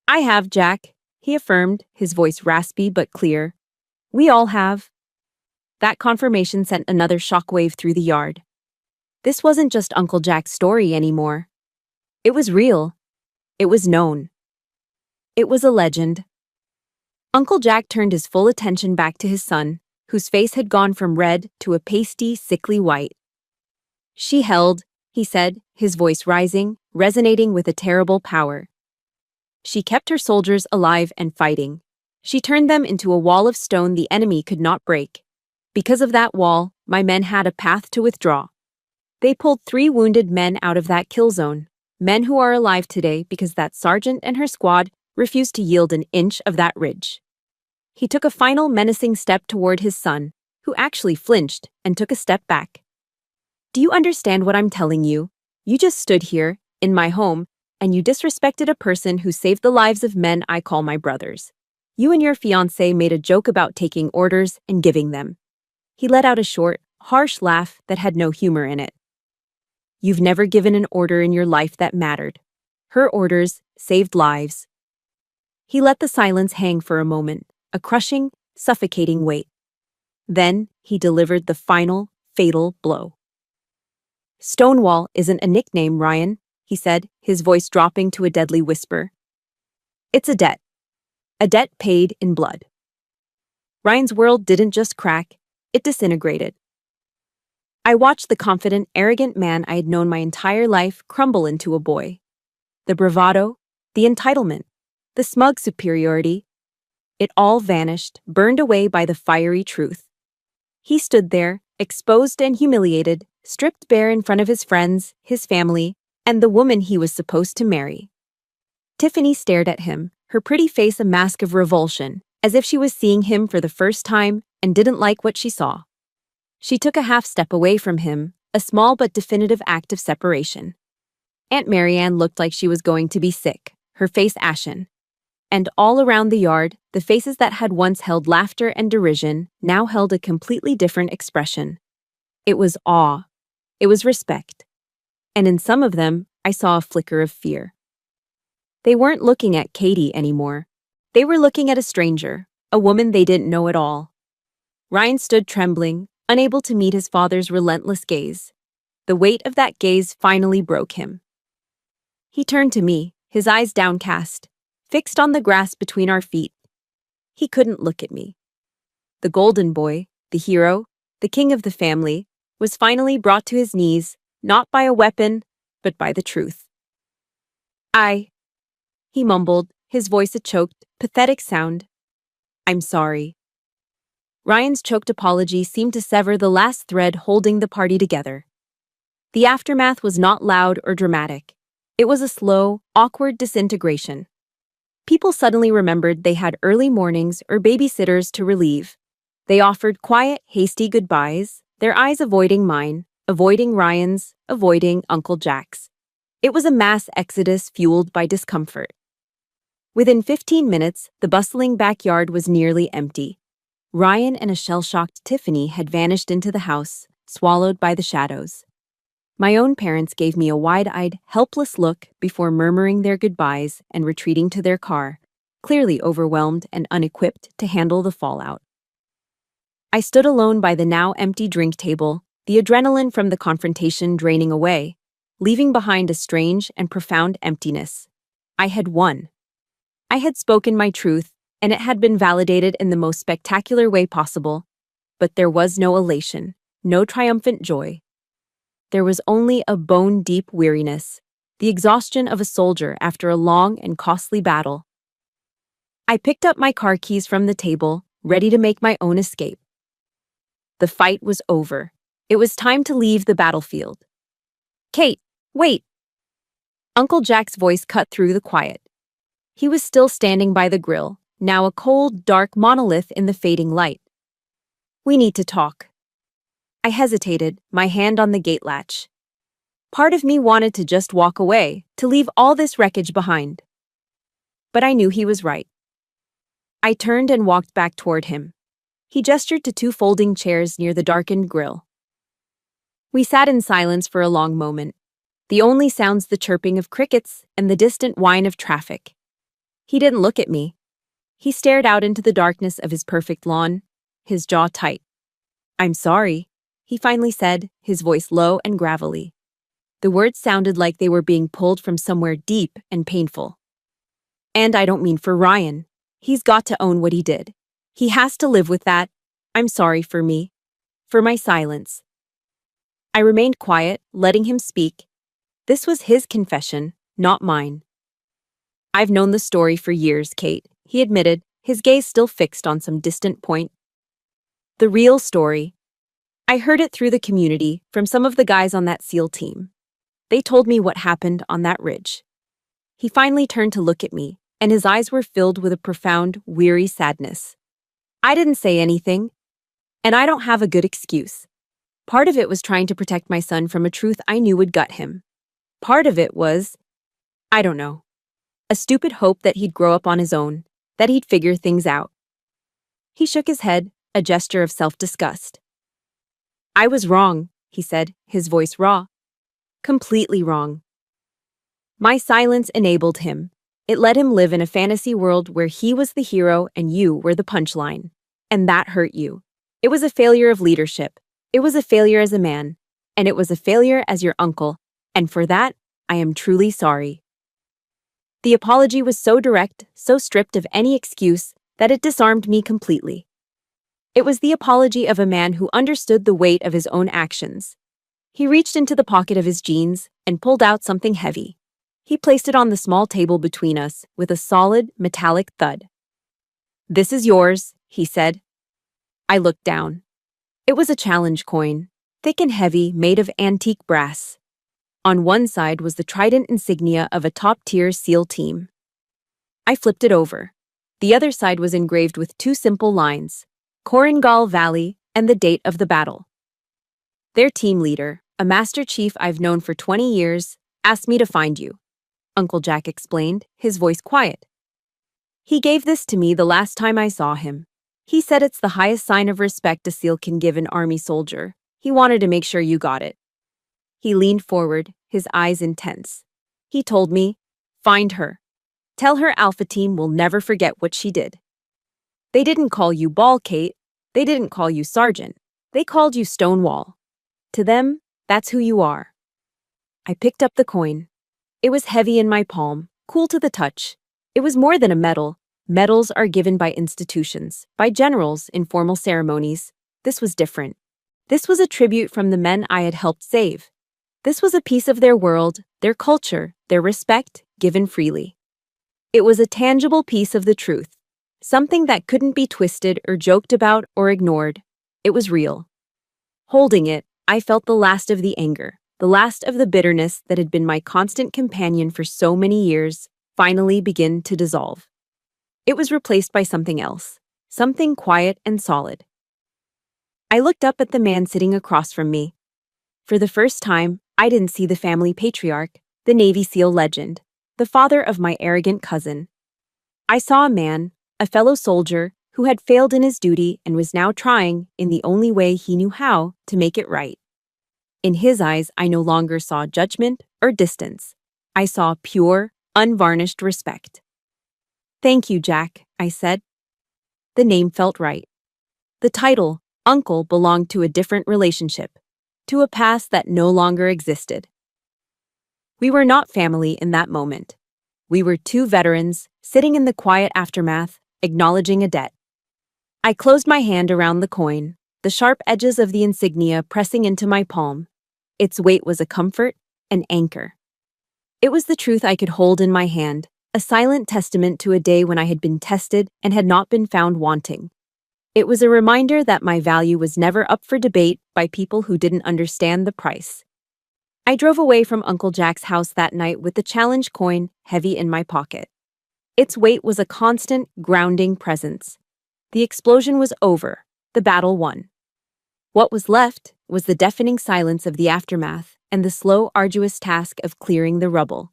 S1: "I have, Jack," he affirmed, his voice raspy but clear. "We all have." That confirmation sent another shockwave through the yard. This wasn't just Uncle Jack's story anymore. It was real. It was known. It was a legend. Uncle Jack turned his full attention back to his son, whose face had gone from red to a pasty, sickly white. "She held," he said, his voice rising, resonating with a terrible power. "She kept her soldiers alive and fighting. She turned them into a wall of stone the enemy could not break. Because of that wall, my men had a path to withdraw. They pulled 3 wounded men out of that kill zone, men who are alive today because that sergeant and her squad refused to yield an inch of that ridge." He took a final menacing step toward his son, who actually flinched and took a step back. Do you understand what I'm telling you? You just stood here, in my home, and you disrespected a person who saved the lives of men I call my brothers. You and your fiancé made a joke about taking orders and giving them. He let out a short, harsh laugh that had no humor in it. You've never given an order in your life that mattered. Her orders saved lives. He let the silence hang for a moment, a crushing, suffocating weight. Then he delivered the final, fatal blow. Stonewall isn't a nickname, Ryan, he said, his voice dropping to a deadly whisper. It's a debt. A debt paid in blood. Ryan's world didn't just crack, it disintegrated. I watched the confident, arrogant man I had known my entire life crumble into a boy. The bravado, the entitlement, the smug superiority, it all vanished, burned away by the fiery truth. He stood there, exposed and humiliated, stripped bare in front of his friends, his family, and the woman he was supposed to marry. Tiffany stared at him, her pretty face a mask of revulsion, as if she was seeing him for the first time and didn't like what she saw. She took a half step away from him, a small but definitive act of separation. Aunt Marianne looked like she was going to be sick, her face ashen. And all around the yard, the faces that had once held laughter and derision now held a completely different expression. It was awe. It was respect. And in some of them, I saw a flicker of fear. They weren't looking at Katie anymore. They were looking at a stranger, a woman they didn't know at all. Ryan stood trembling, unable to meet his father's relentless gaze. The weight of that gaze finally broke him. He turned to me, his eyes downcast, fixed on the grass between our feet. He couldn't look at me. The golden boy, the hero, the king of the family, was finally brought to his knees, not by a weapon, but by the truth. He mumbled, his voice a choked, pathetic sound. I'm sorry. Ryan's choked apology seemed to sever the last thread holding the party together. The aftermath was not loud or dramatic. It was a slow, awkward disintegration. People suddenly remembered they had early mornings or babysitters to relieve. They offered quiet, hasty goodbyes, their eyes avoiding mine, avoiding Ryan's, avoiding Uncle Jack's. It was a mass exodus fueled by discomfort. Within 15 minutes, the bustling backyard was nearly empty. Ryan and a shell-shocked Tiffany had vanished into the house, swallowed by the shadows. My own parents gave me a wide-eyed, helpless look before murmuring their goodbyes and retreating to their car, clearly overwhelmed and unequipped to handle the fallout. I stood alone by the now empty drink table, the adrenaline from the confrontation draining away, leaving behind a strange and profound emptiness. I had won. I had spoken my truth, and it had been validated in the most spectacular way possible, but there was no elation, no triumphant joy. There was only a bone-deep weariness, the exhaustion of a soldier after a long and costly battle. I picked up my car keys from the table, ready to make my own escape. The fight was over. It was time to leave the battlefield. Kate, wait! Uncle Jack's voice cut through the quiet. He was still standing by the grill, now a cold, dark monolith in the fading light. We need to talk. I hesitated, my hand on the gate latch. Part of me wanted to just walk away, to leave all this wreckage behind. But I knew he was right. I turned and walked back toward him. He gestured to two folding chairs near the darkened grill. We sat in silence for a long moment, the only sounds the chirping of crickets and the distant whine of traffic. He didn't look at me. He stared out into the darkness of his perfect lawn, his jaw tight. I'm sorry, he finally said, his voice low and gravelly. The words sounded like they were being pulled from somewhere deep and painful. And I don't mean for Ryan. He's got to own what he did. He has to live with that. I'm sorry for me. For my silence. I remained quiet, letting him speak. This was his confession, not mine. I've known the story for years, Kate, he admitted, his gaze still fixed on some distant point. The real story. I heard it through the community, from some of the guys on that SEAL team. They told me what happened on that ridge. He finally turned to look at me, and his eyes were filled with a profound, weary sadness. I didn't say anything, and I don't have a good excuse. Part of it was trying to protect my son from a truth I knew would gut him. Part of it was, I don't know, a stupid hope that he'd grow up on his own, that he'd figure things out. He shook his head, a gesture of self-disgust. I was wrong, he said, his voice raw. Completely wrong. My silence enabled him. It let him live in a fantasy world where he was the hero and you were the punchline. And that hurt you. It was a failure of leadership. It was a failure as a man. And it was a failure as your uncle. And for that, I am truly sorry. The apology was so direct, so stripped of any excuse, that it disarmed me completely. It was the apology of a man who understood the weight of his own actions. He reached into the pocket of his jeans and pulled out something heavy. He placed it on the small table between us with a solid, metallic thud. This is yours, he said. I looked down. It was a challenge coin, thick and heavy, made of antique brass. On one side was the trident insignia of a top-tier SEAL team. I flipped it over. The other side was engraved with two simple lines, Korengal Valley and the date of the battle. Their team leader, a Master Chief I've known for 20 years, asked me to find you, Uncle Jack explained, his voice quiet. He gave this to me the last time I saw him. He said it's the highest sign of respect a SEAL can give an Army soldier. He wanted to make sure you got it. He leaned forward, his eyes intense. He told me, find her. Tell her Alpha Team will never forget what she did. They didn't call you Ball, Kate. They didn't call you Sergeant. They called you Stonewall. To them, that's who you are. I picked up the coin. It was heavy in my palm, cool to the touch. It was more than a medal. Medals are given by institutions, by generals in formal ceremonies. This was different. This was a tribute from the men I had helped save. This was a piece of their world, their culture, their respect, given freely. It was a tangible piece of the truth, something that couldn't be twisted or joked about or ignored. It was real. Holding it, I felt the last of the anger, the last of the bitterness that had been my constant companion for so many years, finally begin to dissolve. It was replaced by something else, something quiet and solid. I looked up at the man sitting across from me. For the first time, I didn't see the family patriarch, the Navy SEAL legend, the father of my arrogant cousin. I saw a man, a fellow soldier, who had failed in his duty and was now trying, in the only way he knew how, to make it right. In his eyes, I no longer saw judgment or distance. I saw pure, unvarnished respect. Thank you, Jack, I said. The name felt right. The title, Uncle, belonged to a different relationship, to a past that no longer existed. We were not family in that moment. We were two veterans, sitting in the quiet aftermath, acknowledging a debt. I closed my hand around the coin, the sharp edges of the insignia pressing into my palm. Its weight was a comfort, an anchor. It was the truth I could hold in my hand, a silent testament to a day when I had been tested and had not been found wanting. It was a reminder that my value was never up for debate by people who didn't understand the price. I drove away from Uncle Jack's house that night with the challenge coin heavy in my pocket. Its weight was a constant, grounding presence. The explosion was over, the battle won. What was left was the deafening silence of the aftermath and the slow, arduous task of clearing the rubble.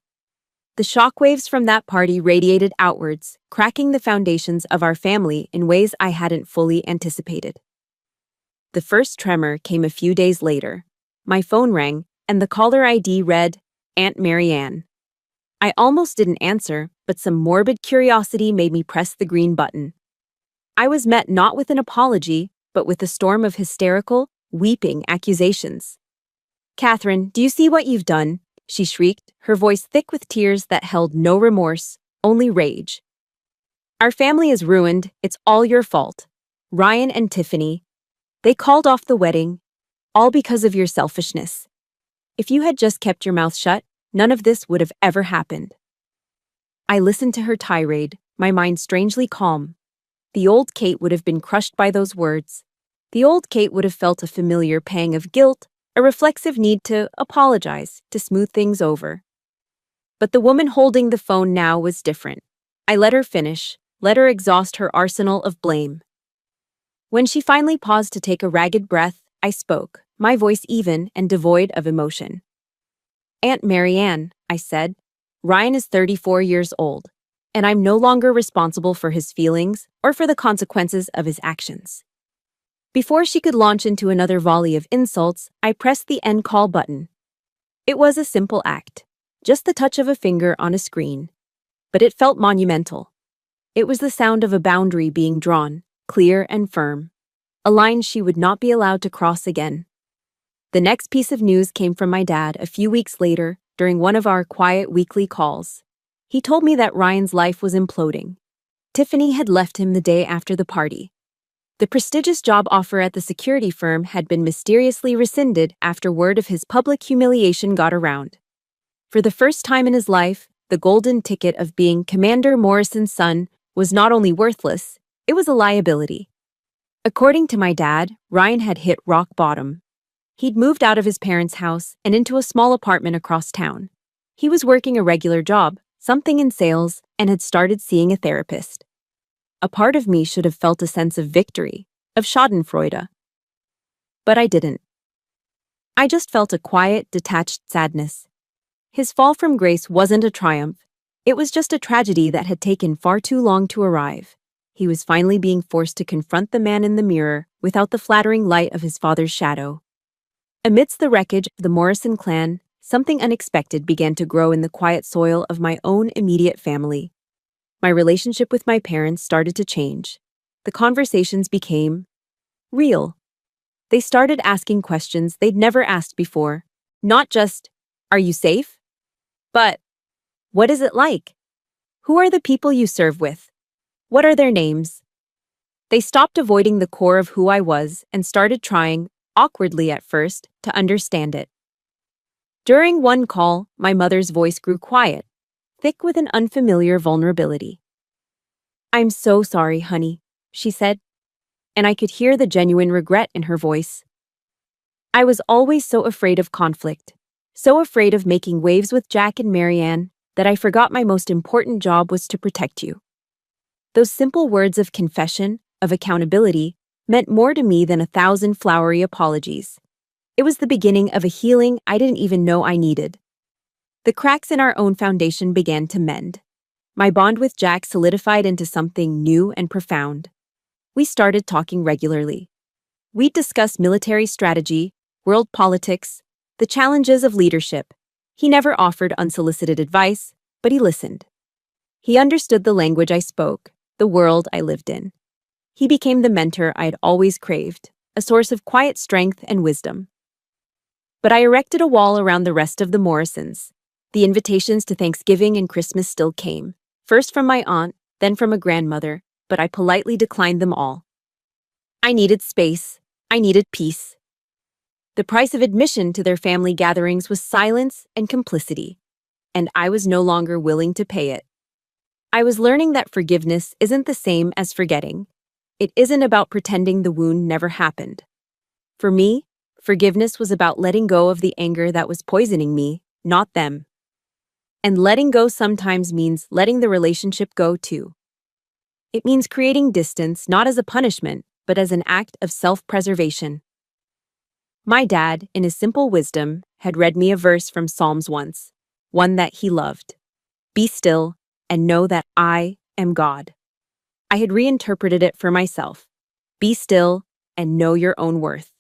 S1: The shockwaves from that party radiated outwards, cracking the foundations of our family in ways I hadn't fully anticipated. The first tremor came a few days later. My phone rang, and the caller ID read, Aunt Marianne. I almost didn't answer, but some morbid curiosity made me press the green button. I was met not with an apology, but with a storm of hysterical, weeping accusations. Catherine, do you see what you've done? She shrieked, her voice thick with tears that held no remorse, only rage. Our family is ruined. It's all your fault. Ryan and Tiffany, they called off the wedding, all because of your selfishness. If you had just kept your mouth shut, none of this would have ever happened. I listened to her tirade, my mind strangely calm. The old Kate would have been crushed by those words. The old Kate would have felt a familiar pang of guilt, a reflexive need to apologize, to smooth things over. But the woman holding the phone now was different. I let her finish, let her exhaust her arsenal of blame. When she finally paused to take a ragged breath, I spoke, my voice even and devoid of emotion. "Aunt Marianne," I said, "Ryan is 34 years old, and I'm no longer responsible for his feelings or for the consequences of his actions." Before she could launch into another volley of insults, I pressed the end call button. It was a simple act, just the touch of a finger on a screen, but it felt monumental. It was the sound of a boundary being drawn, clear and firm, a line she would not be allowed to cross again. The next piece of news came from my dad a few weeks later during one of our quiet weekly calls. He told me that Ryan's life was imploding. Tiffany had left him the day after the party. The prestigious job offer at the security firm had been mysteriously rescinded after word of his public humiliation got around. For the first time in his life, the golden ticket of being Commander Morrison's son was not only worthless, it was a liability. According to my dad, Ryan had hit rock bottom. He'd moved out of his parents' house and into a small apartment across town. He was working a regular job, something in sales, and had started seeing a therapist. A part of me should have felt a sense of victory, of schadenfreude. But I didn't. I just felt a quiet, detached sadness. His fall from grace wasn't a triumph. It was just a tragedy that had taken far too long to arrive. He was finally being forced to confront the man in the mirror without the flattering light of his father's shadow. Amidst the wreckage of the Morrison clan, something unexpected began to grow in the quiet soil of my own immediate family. My relationship with my parents started to change. The conversations became real. They started asking questions they'd never asked before. Not just, "Are you safe?" but, "What is it like? Who are the people you serve with? What are their names?" They stopped avoiding the core of who I was and started trying, awkwardly at first, to understand it. During one call, my mother's voice grew quiet, thick with an unfamiliar vulnerability. "I'm so sorry, honey," she said, and I could hear the genuine regret in her voice. "I was always so afraid of conflict, so afraid of making waves with Jack and Marianne, that I forgot my most important job was to protect you." Those simple words of confession, of accountability, meant more to me than 1,000 flowery apologies. It was the beginning of a healing I didn't even know I needed. The cracks in our own foundation began to mend. My bond with Jack solidified into something new and profound. We started talking regularly. We'd discuss military strategy, world politics, the challenges of leadership. He never offered unsolicited advice, but he listened. He understood the language I spoke, the world I lived in. He became the mentor I had always craved, a source of quiet strength and wisdom. But I erected a wall around the rest of the Morrisons. The invitations to Thanksgiving and Christmas still came, first from my aunt, then from a grandmother, but I politely declined them all. I needed space. I needed peace. The price of admission to their family gatherings was silence and complicity, and I was no longer willing to pay it. I was learning that forgiveness isn't the same as forgetting. It isn't about pretending the wound never happened. For me, forgiveness was about letting go of the anger that was poisoning me, not them. And letting go sometimes means letting the relationship go too. It means creating distance not as a punishment, but as an act of self-preservation. My dad, in his simple wisdom, had read me a verse from Psalms once, one that he loved. "Be still and know that I am God." I had reinterpreted it for myself. Be still and know your own worth.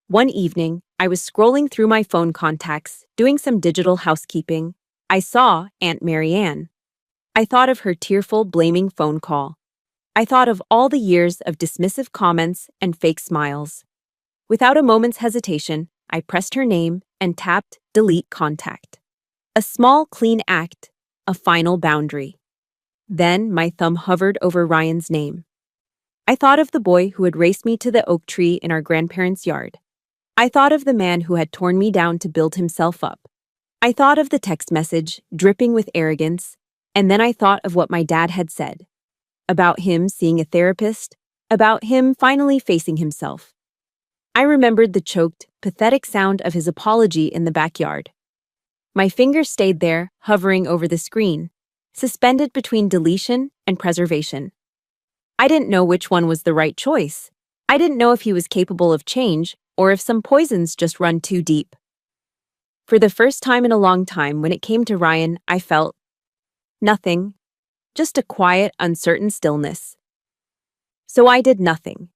S1: One evening, I was scrolling through my phone contacts, doing some digital housekeeping. I saw Aunt Marianne. I thought of her tearful, blaming phone call. I thought of all the years of dismissive comments and fake smiles. Without a moment's hesitation, I pressed her name and tapped Delete Contact. A small, clean act, a final boundary. Then my thumb hovered over Ryan's name. I thought of the boy who had raced me to the oak tree in our grandparents' yard. I thought of the man who had torn me down to build himself up. I thought of the text message, dripping with arrogance, and then I thought of what my dad had said. About him seeing a therapist, about him finally facing himself. I remembered the choked, pathetic sound of his apology in the backyard. My finger stayed there, hovering over the screen, suspended between deletion and preservation. I didn't know which one was the right choice. I didn't know if he was capable of change or if some poisons just run too deep. For the first time in a long time, when it came to Ryan, I felt nothing, just a quiet, uncertain stillness. So I did nothing.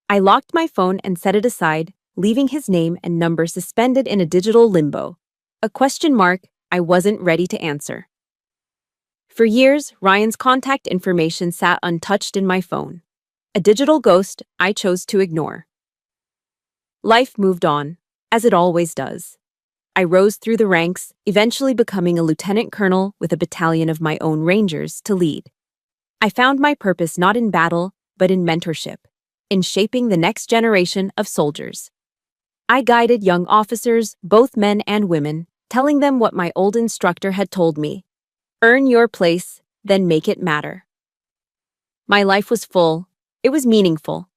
S1: I locked my phone and set it aside, leaving his name and number suspended in a digital limbo, a question mark I wasn't ready to answer. For years, Ryan's contact information sat untouched in my phone, a digital ghost I chose to ignore. Life moved on, as it always does. I rose through the ranks, eventually becoming a lieutenant colonel with a battalion of my own Rangers to lead. I found my purpose not in battle, but in mentorship, in shaping the next generation of soldiers. I guided young officers, both men and women, telling them what my old instructor had told me: earn your place, then make it matter. My life was full. It was meaningful.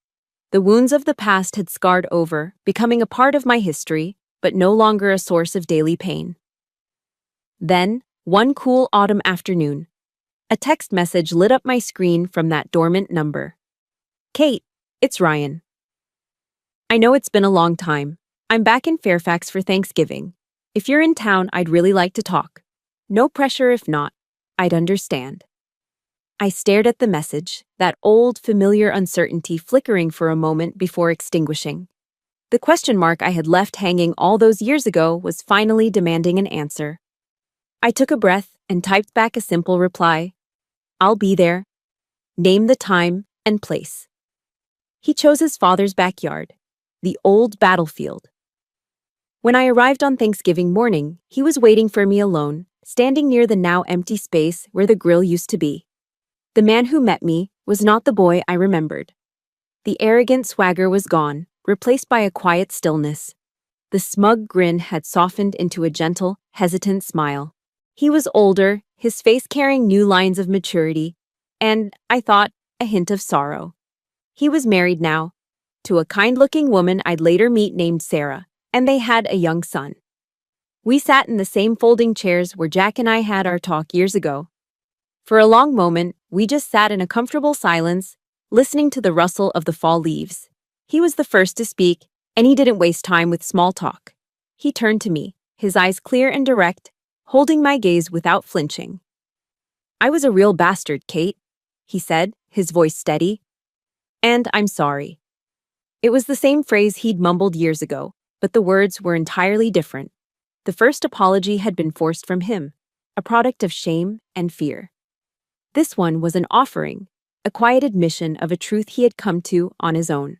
S1: The wounds of the past had scarred over, becoming a part of my history, but no longer a source of daily pain. Then, one cool autumn afternoon, a text message lit up my screen from that dormant number. "Kate, it's Ryan. I know it's been a long time. I'm back in Fairfax for Thanksgiving. If you're in town, I'd really like to talk. No pressure if not. I'd understand." I stared at the message, that old, familiar uncertainty flickering for a moment before extinguishing. The question mark I had left hanging all those years ago was finally demanding an answer. I took a breath and typed back a simple reply: "I'll be there. Name the time and place." He chose his father's backyard, the old battlefield. When I arrived on Thanksgiving morning, he was waiting for me alone, standing near the now empty space where the grill used to be. The man who met me was not the boy I remembered. The arrogant swagger was gone, replaced by a quiet stillness. The smug grin had softened into a gentle, hesitant smile. He was older, his face carrying new lines of maturity, and, I thought, a hint of sorrow. He was married now, to a kind-looking woman I'd later meet named Sarah, and they had a young son. We sat in the same folding chairs where Jack and I had our talk years ago. For a long moment, we just sat in a comfortable silence, listening to the rustle of the fall leaves. He was the first to speak, and he didn't waste time with small talk. He turned to me, his eyes clear and direct, holding my gaze without flinching. "I was a real bastard, Kate," he said, his voice steady. "And I'm sorry." It was the same phrase he'd mumbled years ago, but the words were entirely different. The first apology had been forced from him, a product of shame and fear. This one was an offering, a quiet admission of a truth he had come to on his own.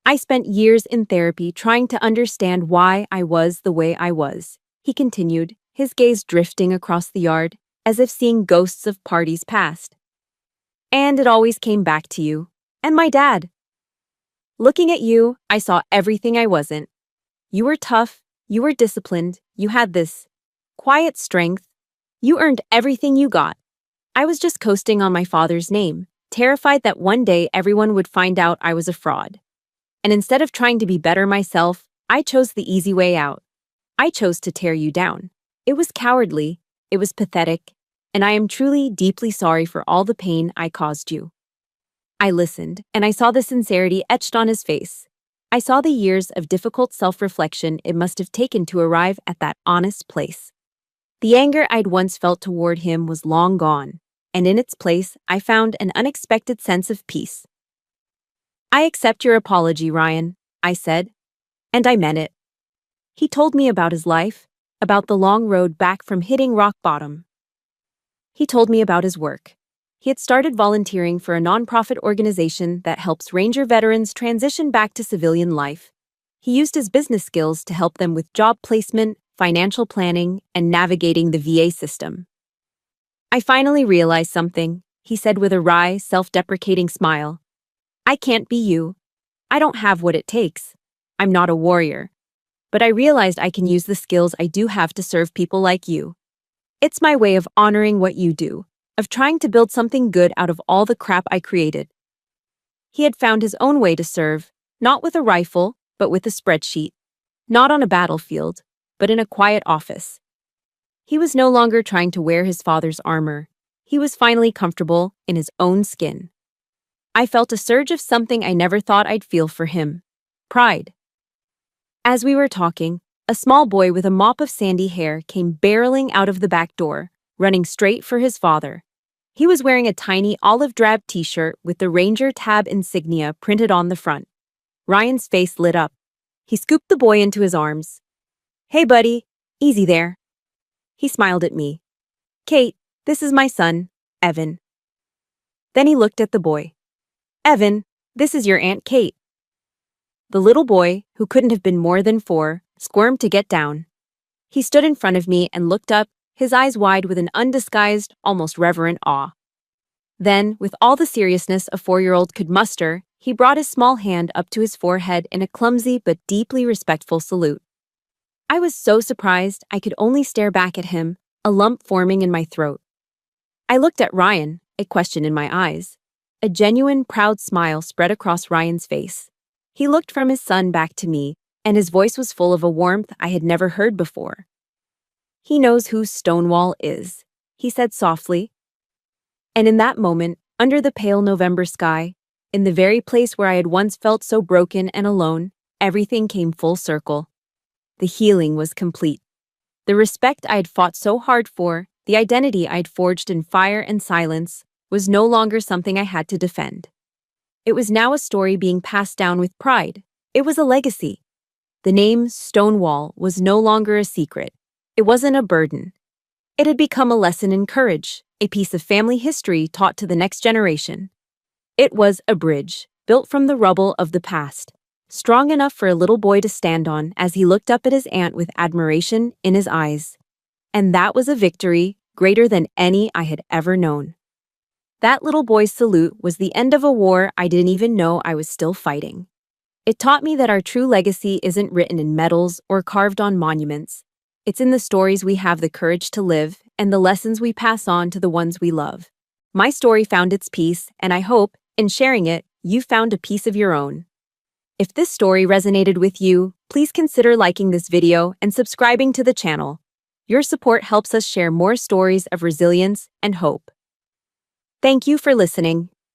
S1: "I spent years in therapy trying to understand why I was the way I was," he continued, his gaze drifting across the yard, as if seeing ghosts of parties past. "And it always came back to you, and my dad. Looking at you, I saw everything I wasn't. You were tough, you were disciplined, you had this quiet strength. You earned everything you got. I was just coasting on my father's name, terrified that one day everyone would find out I was a fraud. And instead of trying to be better myself, I chose the easy way out. I chose to tear you down. It was cowardly, it was pathetic, and I am truly deeply sorry for all the pain I caused you." I listened, and I saw the sincerity etched on his face. I saw the years of difficult self-reflection it must have taken to arrive at that honest place. The anger I'd once felt toward him was long gone, and in its place, I found an unexpected sense of peace. "I accept your apology, Ryan," I said, and I meant it. He told me about his life, about the long road back from hitting rock bottom. He told me about his work. He had started volunteering for a nonprofit organization that helps Ranger veterans transition back to civilian life. He used his business skills to help them with job placement, financial planning, and navigating the VA system. "I finally realized something," he said with a wry, self-deprecating smile. "I can't be you. I don't have what it takes. I'm not a warrior. But I realized I can use the skills I do have to serve people like you. It's my way of honoring what you do, of trying to build something good out of all the crap I created." He had found his own way to serve, not with a rifle, but with a spreadsheet. Not on a battlefield, but in a quiet office. He was no longer trying to wear his father's armor. He was finally comfortable in his own skin. I felt a surge of something I never thought I'd feel for him: pride. As we were talking, a small boy with a mop of sandy hair came barreling out of the back door, running straight for his father. He was wearing a tiny olive-drab t-shirt with the Ranger tab insignia printed on the front. Ryan's face lit up. He scooped the boy into his arms. "Hey, buddy, easy there." He smiled at me. "Kate, this is my son, Evan." Then he looked at the boy. "Evan, this is your Aunt Kate." The little boy, who couldn't have been more than 4, squirmed to get down. He stood in front of me and looked up, his eyes wide with an undisguised, almost reverent awe. Then, with all the seriousness a 4-year-old could muster, he brought his small hand up to his forehead in a clumsy but deeply respectful salute. I was so surprised I could only stare back at him, a lump forming in my throat. I looked at Ryan, a question in my eyes. A genuine, proud smile spread across Ryan's face. He looked from his son back to me, and his voice was full of a warmth I had never heard before. "He knows who Stonewall is," he said softly. And in that moment, under the pale November sky, in the very place where I had once felt so broken and alone, everything came full circle. The healing was complete. The respect I had fought so hard for, the identity I had forged in fire and silence, was no longer something I had to defend. It was now a story being passed down with pride. It was a legacy. The name Stonewall was no longer a secret. It wasn't a burden. It had become a lesson in courage, a piece of family history taught to the next generation. It was a bridge, built from the rubble of the past, strong enough for a little boy to stand on as he looked up at his aunt with admiration in his eyes. And that was a victory greater than any I had ever known. That little boy's salute was the end of a war I didn't even know I was still fighting. It taught me that our true legacy isn't written in medals or carved on monuments. It's in the stories we have the courage to live and the lessons we pass on to the ones we love. My story found its piece, and I hope, in sharing it, you found a piece of your own. If this story resonated with you, please consider liking this video and subscribing to the channel. Your support helps us share more stories of resilience and hope. Thank you for listening.